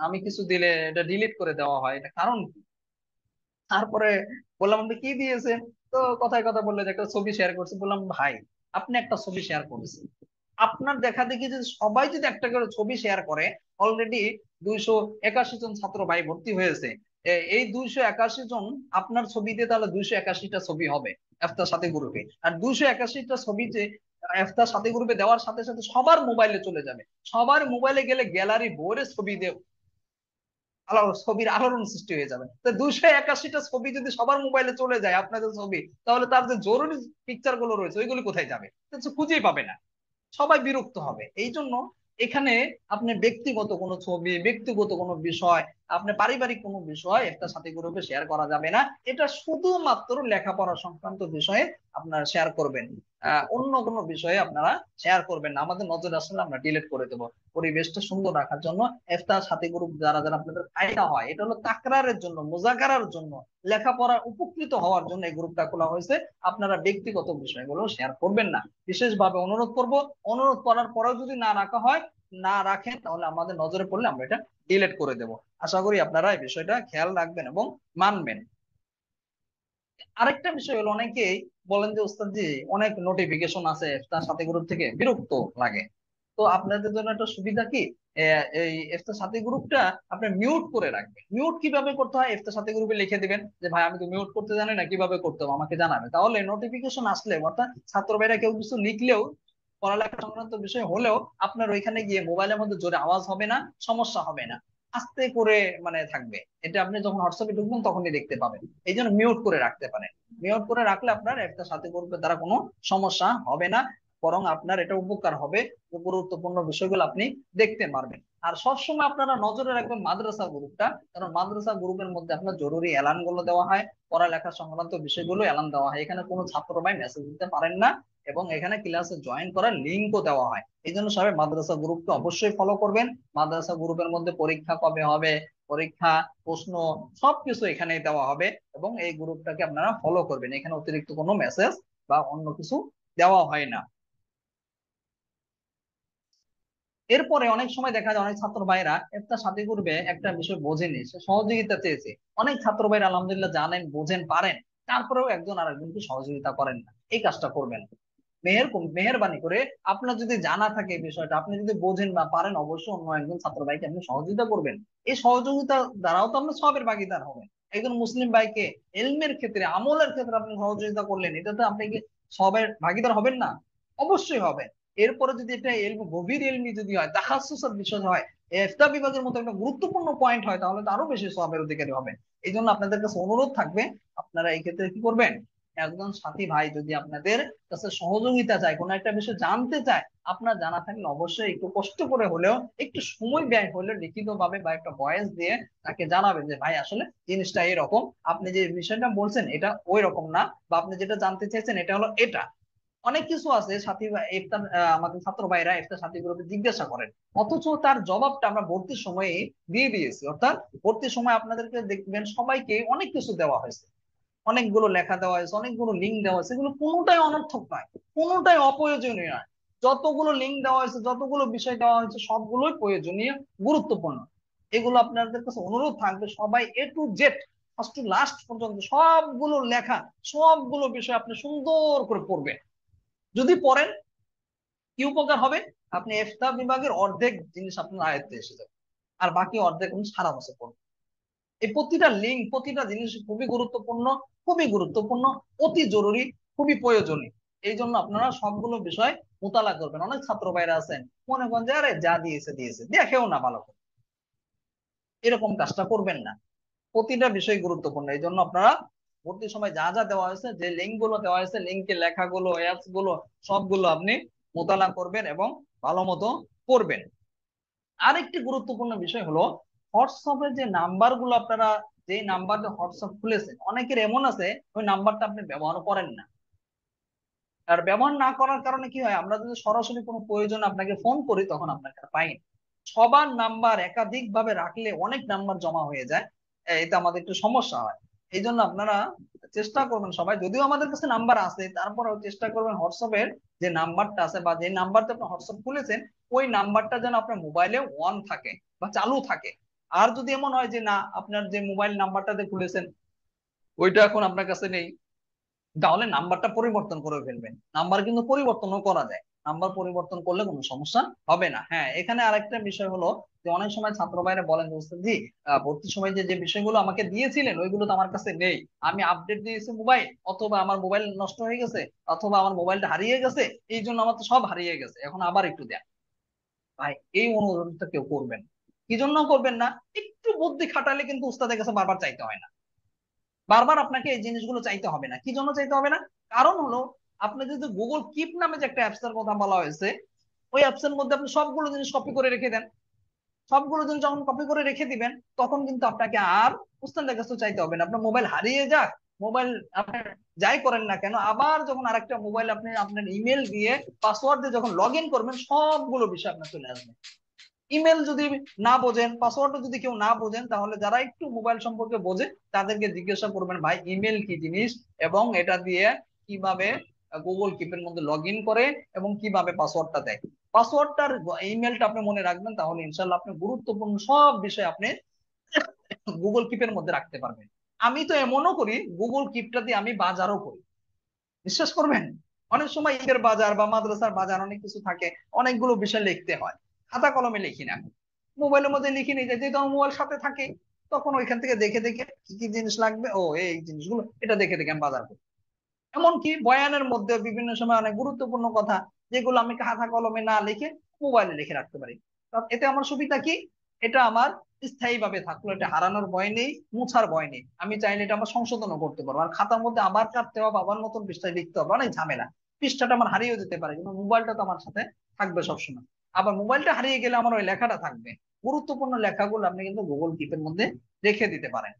আমি কিছু দিলে এটা ডিলিট করে দেওয়া হয়, এটা কারণ কি? তারপরে বললাম আপনি কি দিয়েছেন? তো কথায় কথা বললে যে একটা ছবি শেয়ার করছে। বললাম ভাই, আপনি একটা ছবি শেয়ার করেছেন, আপনার দেখা দেখি যদি সবাই যদি একটা করে ছবি শেয়ার করে, অলরেডি 281 জন ছাত্র ভাই ভর্তি হয়েছে। এই 281 জন আপনার ছবি দিয়ে তাহলে 281টা ছবি হবে এফতার সাথী গ্রুপে। আর 281টা ছবি যে এফতার সাথী গ্রুপে দেওয়ার সাথে সাথে সবার মোবাইলে চলে যাবে। সবার মোবাইলে গেলে গ্যালারি ভরে ছবি দিয়ে ছবির আলোড়ন সৃষ্টি হয়ে যাবে। তো 281টা ছবি যদি সবার মোবাইলে চলে যায় আপনাদের ছবি, তাহলে তার যে জরুরি পিকচার গুলো রয়েছে ওইগুলি কোথায় যাবে? তো খুঁজেই পাবে না, সবাই বিরক্ত হবে। এই জন্য এখানে আপনি ব্যক্তিগত কোনো ছবি, ব্যক্তিগত কোনো বিষয়, আপনি পারিবারিক কোনো বিষয় একটা সাথী গ্রুপে শেয়ার করা যাবে না। এটা শুধুমাত্র লেখাপড়া সংক্রান্ত বিষয়ে আপনারা শেয়ার করবেন, অন্য কোনো বিষয়ে আপনারা শেয়ার করবেন না। আমাদের নজরে আসলে আমরা ডিলিট করে দেবো। পরিবেশটা সুন্দর রাখার জন্য ইফতার সাথী গ্রুপ যারা যারা আপনাদের ফায়দা হয়, এটা হলো তাকরারের জন্য, মুযাকারার জন্য, লেখাপড়া উপকৃত হওয়ার জন্য এই গ্রুপটা খোলা হয়েছে। আপনারা ব্যক্তিগত বিষয়গুলো শেয়ার করবেন না, বিশেষভাবে অনুরোধ করব। অনুরোধ করার পরেও যদি না রাখা হয়, না রাখেন, তাহলে আমাদের নজরে পড়লে আমরা এটা ডিলিট করে দেব। আশা করি আপনারা এই বিষয়টা খেয়াল রাখবেন এবং মানবেন। আরেকটা বিষয় হলো, অনেকেই বলেন যে ওস্তাদ জি অনেক নোটিফিকেশন আছে তার সাথে গ্রুপ থেকে বিরক্ত লাগে। তো আপনাদের জন্য একটা সুবিধা কি, এই ইফতার সাথী গ্রুপটা আপনি মিউট করে রাখবেন। মিউট কিভাবে করতে হয় ইফতার সাথী গ্রুপে লিখে দিবেন যে ভাই আমি তো মিউট করতে জানি না, কিভাবে করতে হবে আমাকে জানাবে। তাহলে নোটিফিকেশন আসলে, অর্থাৎ ছাত্র ভাইরা কেউ কিছু লিখলেও, পড়ালেখা সংক্রান্ত বিষয় হলেও, আপনার ওইখানে গিয়ে মোবাইলের মধ্যে জোরে আওয়াজ হবে না, সমস্যা হবে না, আস্তে করে মানে থাকবে। এটা আপনি যখন হোয়াটসঅ্যাপে ঢুকবেন তখনই দেখতে পাবেন। এই জন্য মিউট করে রাখতে পারেন। মিউট করে রাখলে আপনার একটা সাথে গ্রুপের দ্বারা কোনো সমস্যা হবে না, বরং আপনার এটা উপকার হবে, গুরুত্বপূর্ণ বিষয়গুলো আপনি দেখতে পারবেন। আর সবসময় আপনারা নজরে রাখবেন মাদ্রাসা গ্রুপটা, কারণ মাদ্রাসা গ্রুপের মধ্যে আপনার জরুরি এলান গুলো দেওয়া হয়, পড়ালেখা সংক্রান্ত বিষয়গুলো এলান দেওয়া হয়। এখানে কোনো ছাত্র ভাই মেসেজ দিতে পারেন না, এবং এখানে ক্লাসে জয়েন করার লিঙ্কও দেওয়া হয়। এই জন্য সবাই মাদ্রাসা গ্রুপকে অবশ্যই ফলো করবেন। মাদ্রাসা গ্রুপের মধ্যে পরীক্ষা কবে হবে, পরীক্ষা, প্রশ্ন, সবকিছু এখানে দেওয়া হবে, এবং এই গ্রুপটাকে আপনারা ফলো করবেন। এখানে অতিরিক্ত কোনো মেসেজ বা অন্য কিছু দেওয়া হয় না। এরপরে অনেক সময় দেখা যায় অনেক ছাত্র ভাইরা একটা সাথে করবে একটা বিষয় বোঝেনি, সে সহযোগিতা চেয়েছে। অনেক ছাত্র ভাইরা আলহামদুলিল্লাহ জানেন, বোঝেন, পারেন, তারপরেও একজন আরেকজনকে সহযোগিতা করেন না। এই কাজটা করবেন না। মেহেরবানি করে, আপনার যদি জানা থাকে এই বিষয়টা, আপনি যদি বোঝেন বা পারেন, অবশ্যই অন্য একজন ছাত্র ভাইকে আপনি সহযোগিতা করবেন। এই সহযোগিতা দ্বারাও তো আপনি সবের ভাগিদার হবেন। একজন মুসলিম ভাইকে এলমের ক্ষেত্রে, আমলের ক্ষেত্রে আপনি সহযোগিতা করলেন, এটাতে আপনি কি সবের ভাগিদার হবেন না? অবশ্যই হবেন। এরপরে যদি এটা গভীর এলমি যদি হয়, তাখাসসুসের বিষয় হয়, ইফতা বিভাগের মতো একটা গুরুত্বপূর্ণ পয়েন্ট হয়, তাহলে তো আরো বেশি সওয়াবের অধিকারী হবেন। এই জন্য আপনাদের কাছে অনুরোধ থাকবে, আপনারা এই ক্ষেত্রে কি করবেন, একজন সাথী ভাই যদি আপনাদের কাছে সহযোগিতা চায়, কোনো একটা বিষয় জানতে চায়, আপনার জানা থাকলে অবশ্যই একটু কষ্ট করে হলেও, একটু সময় ব্যয় হলেও লিখিত ভাবে বা একটা ভয়েস দিয়ে তাকে জানাবেন যে ভাই আসলে জিনিসটা এরকম, আপনি যে বিষয়টা বলছেন এটা ওই রকম না, বা আপনি যেটা জানতে চাইছেন এটা হলো এটা। অনেক কিছু আছে সাথী ইফতার, আমাদের ছাত্র ভাইরা ইফতার সাথী গ্রুপে জিজ্ঞাসা করেন, অথচ তার জবাবটা আমরা ভর্তির সময়ে দিয়ে দিয়েছি। অর্থাৎ ভর্তির সময় আপনাদেরকে দেখবেন সবাইকে অনেক কিছু দেওয়া হয়েছে, অনেকগুলো লেখা দেওয়া হয়েছে, অনেকগুলো লিঙ্ক দেওয়া হয়েছে, এগুলো কোনোটাই অনর্থক নয়, কোনোটাই অপ্রয়োজনীয় নয়। যতগুলো লিঙ্ক দেওয়া হয়েছে, যতগুলো বিষয় দেওয়া হয়েছে, সবগুলোই প্রয়োজনীয়, গুরুত্বপূর্ণ। এগুলো আপনাদের কাছে অনুরোধ থাকবে, সবাই A to Z, first to last পর্যন্ত সবগুলো লেখা, সবগুলো বিষয় আপনি সুন্দর করে পড়বেন। যদি পড়েন কি উপকার হবে, আপনি ইফতা বিভাগের অর্ধেক জিনিস আপনার আয়ত্তে এসে যাবে, আর বাকি অর্ধেক আপনি সারা বছর পড়বেন। এই প্রতিটা লিঙ্ক, প্রতিটা জিনিস খুবই গুরুত্বপূর্ণ, খুবই গুরুত্বপূর্ণ, অতি জরুরি, খুবই প্রয়োজনীয়। এই জন্য আপনারা সবগুলো বিষয় মোতালা করবেন। অনেক ছাত্র ভাইরা আছেন মনে করেন যে আরে যা দিয়েছে দিয়েছে, দেখেও না ভালো করে, এরকম কাজটা করবেন না। প্রতিটা বিষয় গুরুত্বপূর্ণ। এই জন্য আপনারা ভর্তির সময় যা যা দেওয়া হয়েছে, যে লিঙ্ক গুলো দেওয়া হয়েছে, লিঙ্কের লেখাগুলো, অ্যাপস গুলো, সবগুলো আপনি মোতালা করবেন এবং ভালো মতো পড়বেন। আরেকটি গুরুত্বপূর্ণ বিষয় হলো হোয়াটসঅ্যাপের যে নাম্বার গুলো, আপনারা যে নাম্বার দিয়ে হোয়াটসঅ্যাপ খুলেছেন, অনেকের এমন আছে ওই নাম্বারটা আপনি ব্যবহার করেন না। আর ব্যবহার না করার কারণে কি হয়, আমরা যদি সরাসরি কোনো প্রয়োজন আপনাকে ফোন করি তখন আপনাকে আর পাই না। সবার নাম্বার একাধিক ভাবে রাখলে অনেক নাম্বার জমা হয়ে যায়, এতে আমাদের একটু সমস্যা হয়। এই জন্য আপনারা চেষ্টা করবেন সবাই, যদিও আমাদের কাছে নাম্বার আছে তারপরেও চেষ্টা করবেন হোয়াটসঅ্যাপের যে নাম্বারটা আছে বা যে নাম্বারটা আপনি হোয়াটসঅ্যাপ খুলেছেন, ওই নাম্বারটা যেন আপনার মোবাইলে অন থাকে বা চালু থাকে। আর যদি এমন হয় যে না, আপনার যে মোবাইল নাম্বারটাতে খুলেছেন ওইটা এখন আপনার কাছে নেই, তাহলে নাম্বারটা পরিবর্তন করে ফেলবেন। নাম্বার কিন্তু পরিবর্তনও করা যায়, নাম্বার পরিবর্তন করলে কোনো সমস্যা হবে না। হ্যাঁ, এখানে আরেকটা বিষয় হলো যে অনেক সময় ছাত্র ভাইরা বলেন যে "ওস্তাদ জি, ভর্তির সময় যে যে বিষয়গুলো আমাকে দিয়েছিলেন ওইগুলো তো আমার কাছে নেই, আমি আপডেট দিয়েছি মোবাইল, অথবা আমার মোবাইল নষ্ট হয়ে গেছে, অথবা আমার মোবাইলটা হারিয়ে গেছে, এই জন্য আমার তো সব হারিয়ে গেছে, এখন আবার একটু দেন।" ভাই, এই অনুরোধটা কেউ করবেন না। কি জন্য করবেন না, একটু বুদ্ধি খাটালে কিন্তু উস্তাদের কাছে বারবার চাইতে হয় না, বারবার আপনাকে এই জিনিসগুলো চাইতে হবে না। কি জন্য চাইতে হবে না, কারণ হলো আপনি যদি গুগল কিপ নামে যে একটা অ্যাপস এর কথা বলা হয়েছে, ওই অ্যাপস এর মধ্যে আপনি সবগুলো জিনিস কপি করে রেখে দেন। সবগুলো জিনিস যখন কপি করে রেখে দিবেন, তখন কিন্তু আপনাকে আর উস্তাদের কাছে চাইতে হবে না। আপনার মোবাইল হারিয়ে যাক, মোবাইল আপনি যাই করেন না কেন, আবার যখন আরেকটা মোবাইল আপনি আপনার ইমেল দিয়ে পাসওয়ার্ড দিয়ে যখন লগ ইন করবেন, সবগুলো বিষয় আপনার চলে আসবে। ইমেল যদি না বোঝেন, পাসওয়ার্ড যদি কেউ না বোঝেন, তাহলে যারা একটু মোবাইল সম্পর্কে বোঝে তাদেরকে জিজ্ঞাসা করবেন ভাই ইমেল কি জিনিস, এবং এটা দিয়ে কিভাবে গুগল কিপের মধ্যে লগ ইন করে এবং কিভাবে পাসওয়ার্ডটা দেয়। পাসওয়ার্ডটার ইমেলটা আপনি মনে রাখবেন, তাহলে ইনশাল্লাহ আপনি গুরুত্বপূর্ণ সব বিষয় আপনি গুগল কিপের মধ্যে রাখতে পারবেন। আমি তো এমনও করি, গুগল কিপটা দিয়ে আমি বাজারও করি, বিশ্বাস করবেন। অনেক সময় ঈদের বাজার বা মাদ্রাসার বাজার অনেক কিছু থাকে, অনেকগুলো বিষয় লিখতে হয়, খাতা কলমে লিখি না, মোবাইলের মধ্যে লিখে নিয়ে যাই, যেহেতু আমার মোবাইল সাথে থাকে, তখন ওইখান থেকে দেখে দেখে কি কি জিনিস লাগবে, ও এই জিনিসগুলো এটা দেখে দেখে আমি বাজার করি। এমনকি বয়ানের মধ্যে বিভিন্ন সময় অনেক গুরুত্বপূর্ণ কথা যেগুলো আমি খাতা কলমে না লিখে মোবাইলে লিখে রাখতে পারি। এতে আমার সুবিধা কি, এটা আমার স্থায়ী ভাবে থাকলো, এটা হারানোর ভয় নেই, মুছার ভয় নেই, আমি চাইলে এটা আমার সংশোধনও করতে পারবো। আর খাতার মধ্যে আবার কাটতে হবে, আবার নতুন পৃষ্ঠায় লিখতে হবে, অনেক ঝামেলা, পৃষ্ঠাটা আমার হারিয়েও যেতে পারে, কিন্তু মোবাইলটা তো আমার সাথে থাকবে সবসময়। আবার মোবাইলটা হারিয়ে গেলে আমার ওই লেখাটা থাকবে। গুরুত্বপূর্ণ লেখাগুলো আপনি কিন্তু গুগল কিপের মধ্যে রেখে দিতে পারেন।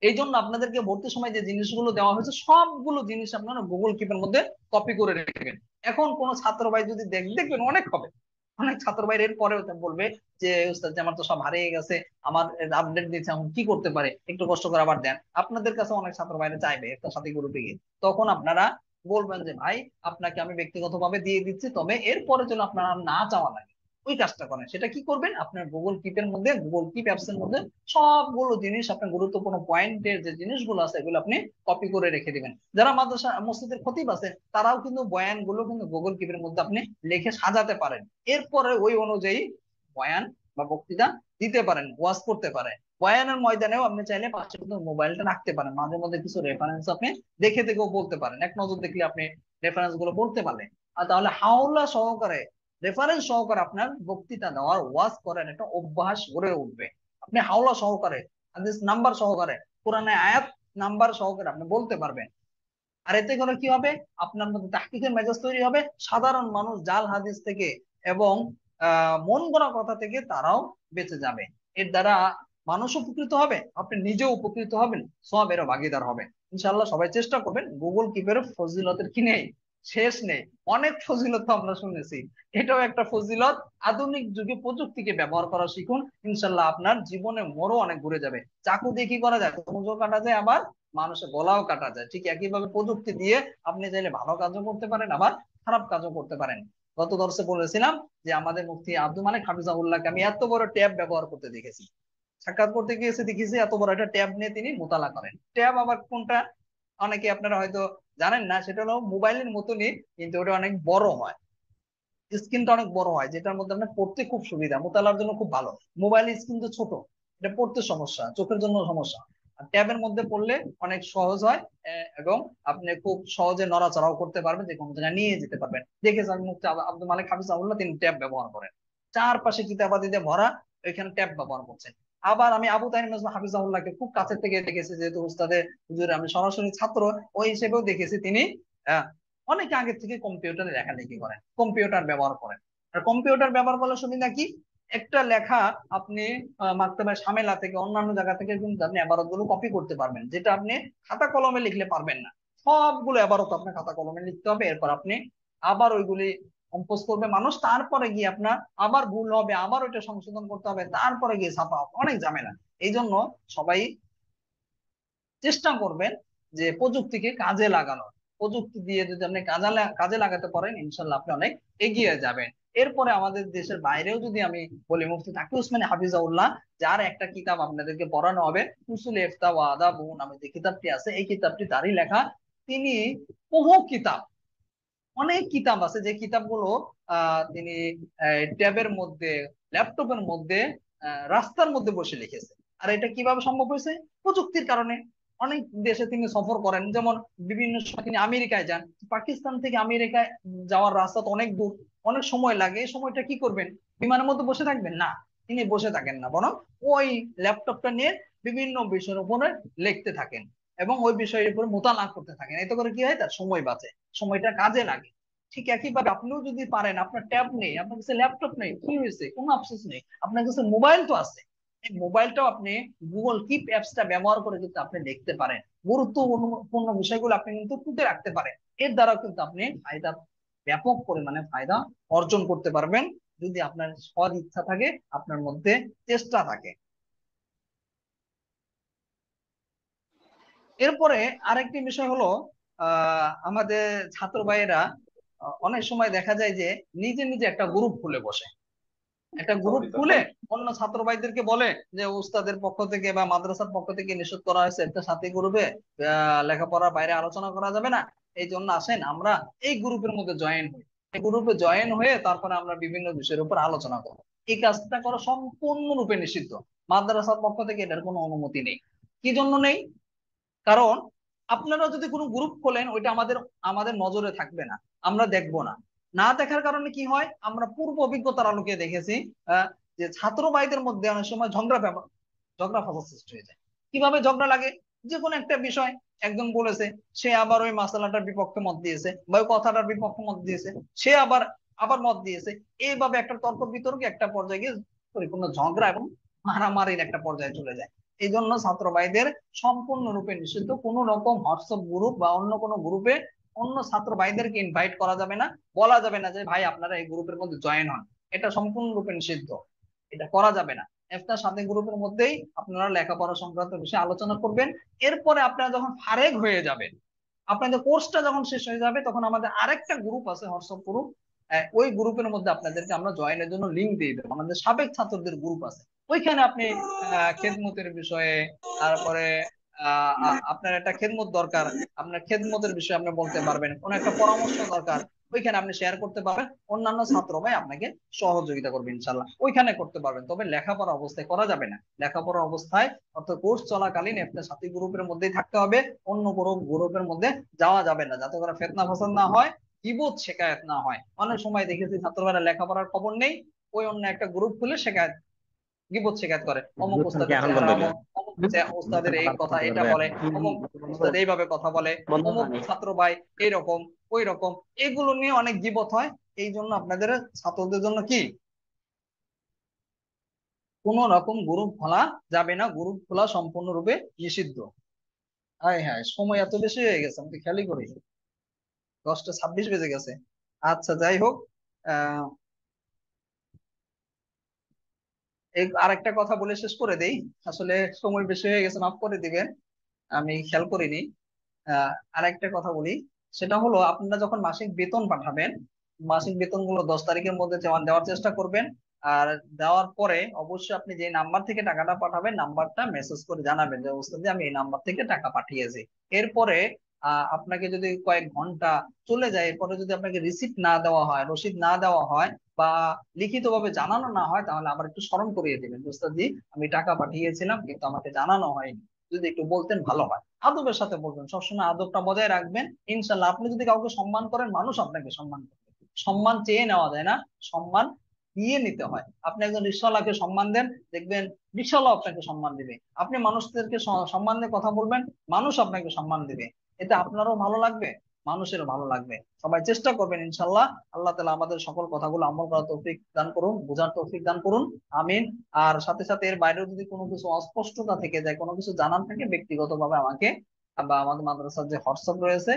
এই জন্য আপনাদেরকে ভর্তির সময় যে জিনিসগুলো দেওয়া হয়েছে সবগুলো জিনিস আপনারা গুগল কিপের মধ্যে কপি করে রেখেবেন। এখন কোন ছাত্র ভাই যদি দেখবেন অনেক হবে, অনেক ছাত্র ভাই এর পরেও বলবে যে উস্তাদ যে আমার তো সব হারিয়ে গেছে, আমার আপডেট দিচ্ছে, এখন কি করতে পারে, একটু কষ্ট করে আবার দেন। আপনাদের কাছে অনেক ছাত্র ভাইরা চাইবে একটা সাথী গ্রুপে গিয়ে, তখন আপনারা বলবেন যে ভাই আপনাকে আমি ব্যক্তিগতভাবে দিয়ে দিচ্ছি, তবে এরপরে যেন আপনারা না চাওয়া লাগে ওই কাজটা করেন। সেটা কি করবেন, আপনার গুগল কিপের মধ্যে, গুগল কিপ অ্যাপস এর মধ্যে সবগুলো জিনিস, আপনার গুরুত্বপূর্ণ পয়েন্টের যে জিনিসগুলো আছে এগুলো আপনি কপি করে রেখে দিবেন। যারা মাদ্রাসা মসজিদের খতিব আছে তারাও কিন্তু বয়ান গুলো কিন্তু গুগল কিপের মধ্যে আপনি লিখে সাজাতে পারেন, এরপরে ওই অনুযায়ী বয়ান বা বক্তৃতা দিতে পারেন, ওয়াজ করতে পারেন। বয়ানের ময়দানেও আপনি চাইলে পাশে কিন্তু মোবাইলটা রাখতে পারেন, মাঝে মধ্যে কিছু রেফারেন্স আপনি দেখে দেখেও বলতে পারেন, এক নজর দেখলে আপনি রেফারেন্স গুলো বলতে পারলেন। আর তাহলে হাওলা সহকারে, রেফারেন্স সহকারে আপনার বক্তৃতা দেওয়ার, ওয়াজ করার একটা অভ্যাস গড়ে উঠবে। আপনি হাওলা সহকারে, হাদিস নাম্বার সহকারে, কোরআনে আয়াত নাম্বার সহকারে আপনি বলতে পারবেন। আর এতে করে কি হবে, আপনার মধ্যে তাহকিকের মেজাজ তৈরি হবে, সাধারণ মানুষ জাল হাদিস থেকে এবং মন গড়া কথা থেকে তারাও বেঁচে যাবে। এর দ্বারা মানুষ উপকৃত হবে, আপনি নিজেও উপকৃত হবেন, সওয়াবেরও ভাগীদার হবেন। ইনশাআল্লাহ সবাই চেষ্টা করবেন। গুগল কিপের ফজিলতের কি নেই, শেষ নেই। অনেক ফজিলত তো আমরা শুনেছি, এটাও একটা ফজিলত। আধুনিক যুগে প্রযুক্তিকে ব্যবহার করা শিখুন, ইনশাল্লাহ আপনার জীবনে মোড়ও অনেক ঘুরে যাবে। চাকু দিয়ে কি করা যায়, তরমুজও কাটা যায়, আবার মানুষের গলাও কাটা যায়। ঠিক একইভাবে প্রযুক্তি দিয়ে আপনি চাইলে ভালো কাজও করতে পারেন, আবার খারাপ কাজও করতে পারেন। গত দর্শে বলেছিলাম যে আমাদের মুফতি আব্দুল মালিক হাফিজাহুল্লাহকে আমি এত বড় ট্যাব ব্যবহার করতে দেখেছি। সাক্ষাৎ করতে গিয়েছে, দেখেছি এত বড় একটা ট্যাব নিয়ে তিনি মোতালা করেন। ট্যাব আবার কোনটা অনেকে আপনারা হয়তো জানেন না, সেটা হলো মোবাইলের মতনই, কিন্তু ওটা অনেক বড় হয়, স্ক্রিনটা অনেক বড় হয়, যেটার মধ্যে আপনার পড়তে খুব সুবিধা, মোতালার জন্য খুব ভালো। মোবাইল স্ক্রিন তো ছোট, এটা পড়তে সমস্যা, চোখের জন্য সমস্যা। আর ট্যাবের মধ্যে পড়লে অনেক সহজ হয়, এবং আপনি খুব সহজে নড়াচড়াও করতে পারবেন, যে কোনো জায়গায় নিয়ে যেতে পারবেন। দেখেছি আমি মুফতি আব্দুল মালিক হাফিজাহুল্লাহ, তিনি ট্যাব ব্যবহার করেন, চারপাশে কিতাবাদি দিয়ে ভরা, ওইখানে ট্যাব ব্যবহার করছেন। আবার আমি আবু তাহির নজরুল হাফিজাহুল্লাহকে খুব কাছের থেকে দেখেছি, যেহেতু উস্তাদের হুজুর আমি সরাসরি ছাত্র, ওই হিসেবেও দেখেছি তিনি আহ, অনেক আগে থেকে কম্পিউটারে লেখালেখি করেন, কম্পিউটার ব্যবহার করেন। আর কম্পিউটার ব্যবহার করলে সুবিধা কি, একটা লেখা আপনি মাকতাবা শামেলা থেকে অন্যান্য জায়গা থেকে কিন্তু আপনি এবারত গুলো কপি করতে পারবেন, যেটা আপনি খাতা কলমে লিখলে পারবেন না। সবগুলো এবারত আপনার খাতা কলমে লিখতে হবে, এরপর আপনি আবার ওইগুলি কম্পোজ করবে মানুষ, তারপরে গিয়ে আপনার আবার ভুল হবে, আবার ওইটা সংশোধন করতে হবে, তারপরে গিয়ে ছাপা হবে, অনেক ঝামেলা। এই জন্য সবাই চেষ্টা করবেন যে প্রযুক্তিকে কাজে লাগানোর। প্রযুক্তি দিয়ে যদি আপনি কাজে লাগাতে পারেন, ইনশাল্লাহ আপনি অনেক এগিয়ে যাবেন। এরপরে আমাদের দেশের বাইরেও যদি আমি বলি, মুফতি তাকি উসমানী হাফিজাউল্লাহ, যার একটা কিতাব আপনাদেরকে পড়ানো হবে, উসুল ইফতা ওয়া আদাবু নামে যে কিতাবটি আছে, এই কিতাবটি তারই লেখা। তিনি বহু কিতাব, অনেক কিতাব আছে যে কিতাবগুলো তিনি ট্যাবের মধ্যে, ল্যাপটপের মধ্যে, রাস্তার মধ্যে বসে লিখেছে। আর এটা কিভাবে সম্ভব হয়েছে, প্রযুক্তির কারণে। অনেক দেশে তিনি সফর করেন, যেমন বিভিন্ন সময় তিনি আমেরিকায় যান। পাকিস্তান থেকে আমেরিকায় যাওয়ার রাস্তা তো অনেক দূর, অনেক সময় লাগে। এই সময়টা কি করবেন, বিমানের মধ্যে বসে থাকবেন না, তিনি বসে থাকেন না, বরং ওই ল্যাপটপটা নিয়ে বিভিন্ন বিষয়ের উপরে লিখতে থাকেন, এবং ওই বিষয়ের উপর মোতালা করতে থাকেন। এতে করে কি হয়, তার সময় বাঁচে, সময়টা কাজে লাগে। ঠিক একইভাবে আপনিও যদি পারেন, আপনার ট্যাব নেই, আপনার কাছে ল্যাপটপ নেই, কি হয়েছে, কোনো আফসোস নেই, আপনার কাছে মোবাইল তো আছে। এই মোবাইলটাও আপনি গুগল কিপ অ্যাপসটা ব্যবহার করে কিন্তু আপনি দেখতে পারেন, গুরুত্বপূর্ণ বিষয়গুলো আপনি কিন্তু টুকে রাখতে পারেন। এর দ্বারা কিন্তু আপনি ফায়দা, ব্যাপক পরিমাণে ফায়দা অর্জন করতে পারবেন, যদি আপনার সৎ ইচ্ছা থাকে, আপনার মধ্যে চেষ্টা থাকে। এরপরে আরেকটি বিষয় হলো, আমাদের ছাত্র ভাইয়েরা অনেক সময় দেখা যায় যে নিজে নিজে একটা গ্রুপ খুলে বসে, একটা গ্রুপ খুলে অন্য ছাত্র ভাইদেরকে বলে যে উস্তাদের পক্ষ থেকে বা মাদ্রাসার পক্ষ থেকে নিষেধ করা হয়েছে একটা সাথী গ্রুপে লেখাপড়ার বাইরে আলোচনা করা যাবে না, এই জন্য আসেন আমরা এই গ্রুপের মধ্যে জয়েন হই। এই গ্রুপে জয়েন হয়ে তারপরে আমরা বিভিন্ন বিষয়ের উপর আলোচনা করবো। এই কাজটা করা সম্পূর্ণরূপে নিষিদ্ধ, মাদ্রাসার পক্ষ থেকে এটার কোনো অনুমতি নেই। কি জন্য নেই, কারণ আপনারা যদি কোনো গ্রুপ খোলেন, ওইটা আমাদের আমাদের নজরে থাকবে না, আমরা দেখবো না। না দেখার কারণে কি হয়, আমরা পূর্ব অভিজ্ঞতার আলোকে দেখেছি যে ছাত্র ভাইদের মধ্যে অনেক সময় ঝগড়া ফাসাদ সৃষ্টি হয়ে যায়। কিভাবে ঝগড়া লাগে, যে কোনো একটা বিষয় একজন বলেছে, সে আবার ওই মাসালাটার বিপক্ষে মত দিয়েছে, বা ওই কথাটার বিপক্ষে মত দিয়েছে, সে আবার আবার মত দিয়েছে। এইভাবে একটা তর্ক বিতর্কে একটা পর্যায়ে গিয়ে পরিপূর্ণ ঝগড়া এবং মারামারির একটা পর্যায়ে চলে যায়। এই জন্য ছাত্র ভাইদের সম্পূর্ণরূপে নিষিদ্ধ, কোন রকম হোয়াটসঅ্যাপ গ্রুপ বা অন্য কোনো গ্রুপে অন্য ছাত্র ভাইদেরকে ইনভাইট করা যাবে না, বলা যাবে না যে ভাই আপনারা এই গ্রুপের মধ্যে জয়েন হন। এটা সম্পূর্ণরূপে নিষিদ্ধ, এটা করা যাবে না। একটা সাথে গ্রুপের মধ্যেই আপনারা লেখাপড়া সংক্রান্ত বিষয়ে আলোচনা করবেন। এরপরে আপনারা যখন ফারেক হয়ে যাবেন, আপনাদের কোর্সটা যখন শেষ হয়ে যাবে, তখন আমাদের আরেকটা গ্রুপ আছে, হোয়াটসঅ্যাপ গ্রুপ, ওই গ্রুপের মধ্যে আপনাদেরকে আমরা জয়েনের জন্য লিঙ্ক দিয়ে দেবো। আমাদের সাবেক ছাত্রদের গ্রুপ আছে, ওইখানে আপনি খেদমতের বিষয়ে, তারপরে আপনার একটা খেদমত দরকার, আপনার খেদমতের বিষয়ে আপনি বলতে পারবেন, কোন একটা পরামর্শ দরকার, ওইখানে আপনি শেয়ার করতে পারবেন। অন্যান্য ছাত্র ভাই আপনাকে সহযোগিতা করবে, ইনশাল্লাহ ওইখানে করতে পারবেন। তবে লেখাপড়া অবস্থায় করা যাবে না, লেখাপড়া অবস্থায় অর্থাৎ কোর্স চলাকালীন আপনার সাথী গ্রুপের মধ্যেই থাকতে হবে, অন্য কোনো গ্রুপের মধ্যে যাওয়া যাবে না, যাতে করে ফিতনা ফাসাদ না হয়, গীবত শেকায়েত না হয়। অনেক সময় দেখেছি ছাত্ররা লেখাপড়ার খবর নেই, ওই অন্য একটা গ্রুপ খুলে শেখায়, গীবত শেখায়েত করে, অমুক কি উস্তাদের এখন চেহারা বন্ধ অমুক, অমুক উস্তাদের এই কথা এটা বলে, অমুক উস্তাদ এইভাবে কথা বলে, বন্ধ অমুক হয়নি। ছাত্র ভাই এইরকম ওই রকম, এগুলো নিয়ে অনেক গীবত হয়। এই জন্য আপনাদের ছাত্রদের জন্য কি কোন রকম গ্রুপ খোলা যাবে না, গ্রুপ খোলা সম্পূর্ণরূপে নিষিদ্ধ। হ্যাঁ হ্যাঁ, সময় এত বেশি হয়ে গেছে, আমি তো খেয়ালই করি। 10টা 26 বেজে গেছে। আচ্ছা, যাই হোক। আহ এই আরেকটা কথা বলে শেষ করে দেই। আসলে সময় বেশি হয়ে গেছে, মাফ করে দিবেন, আমি খেয়াল করিনি। আরেকটা কথা বলি, সেটা হলো আপনারা যখন মাসিক বেতন পাঠাবেন, মাসিক বেতন গুলো 10 তারিখের মধ্যে দেওয়ার চেষ্টা করবেন। আর দেওয়ার পরে অবশ্যই আপনি যে নাম্বার থেকে টাকাটা পাঠাবেন, নাম্বারটা মেসেজ করে জানাবেন যে অবস্থা যে আমি এই নাম্বার থেকে টাকা পাঠিয়েছি। এরপরে আপনাকে যদি কয়েক ঘন্টা চলে যায়, এরপরে যদি আপনাকে রিসিপ্ট না দেওয়া হয়, রসিদ না দেওয়া হয়, বা লিখিত ভাবে জানানো না হয়, তাহলে আবার একটু স্মরণ করিয়ে দিবেন, দোস্ত জি আমি টাকা পাঠিয়েছিলাম কিন্তু আমাকে জানানো হয়নি। যদি একটু বলতেন ভালো হয়, আদবের সাথে বলবেন, সবসময় আদবটা বজায় রাখবেন। ইনশাল্লাহ আপনি যদি কাউকে সম্মান করেন, মানুষ আপনাকে সম্মান করবে। সম্মান চেয়ে নেওয়া যায় না, সম্মান দিয়ে নিতে হয়। আপনি একজন রিকশাওয়ালাকে সম্মান দেন, দেখবেন রিকশাওয়ালা আপনাকে সম্মান দিবে। আপনি মানুষদেরকে সম্মান দিয়ে কথা বলবেন, মানুষ আপনাকে সম্মান দিবে। এতে আপনারও ভালো লাগবে, মানুষেরও ভালো লাগবে। সবাই চেষ্টা করবেন ইনশাল্লাহ। আল্লাহ তাআলা আমাদের সকল কথাগুলো আমল করার তৌফিক দান করুন, বোঝার তৌফিক দান করুন। আমিন। আর সাথে সাথে এর বাইরেও যদি কোনো কিছু অস্পষ্টতা থেকে যায়, কোনো কিছু জানার থাকে, ব্যক্তিগতভাবে আমাকে বা আমাদের মাদ্রাসার যে হোয়াটসঅ্যাপ রয়েছে,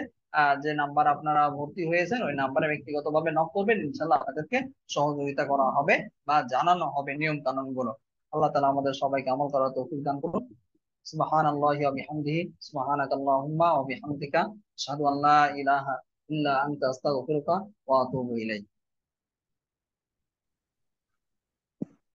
যে নাম্বার আপনারা ভর্তি হয়েছেন, ওই নাম্বারে ব্যক্তিগতভাবে নক করবেন, ইনশাল্লাহ আপনাদেরকে সহযোগিতা করা হবে বা জানানো হবে নিয়ম কানুন গুলো। আল্লাহ তাআলা আমাদের সবাইকে আমল করার তৌফিক দান করুন। সুবহানাল্লাহি ওয়া বিহামদিহি, সুবহানাকাল্লাহুম্মা ওয়া বিহামদিকা, আশহাদু আল্লা ইলাহা ইল্লা আনতা, আস্তাগফিরুকা ওয়া আতুবু ইলাইক।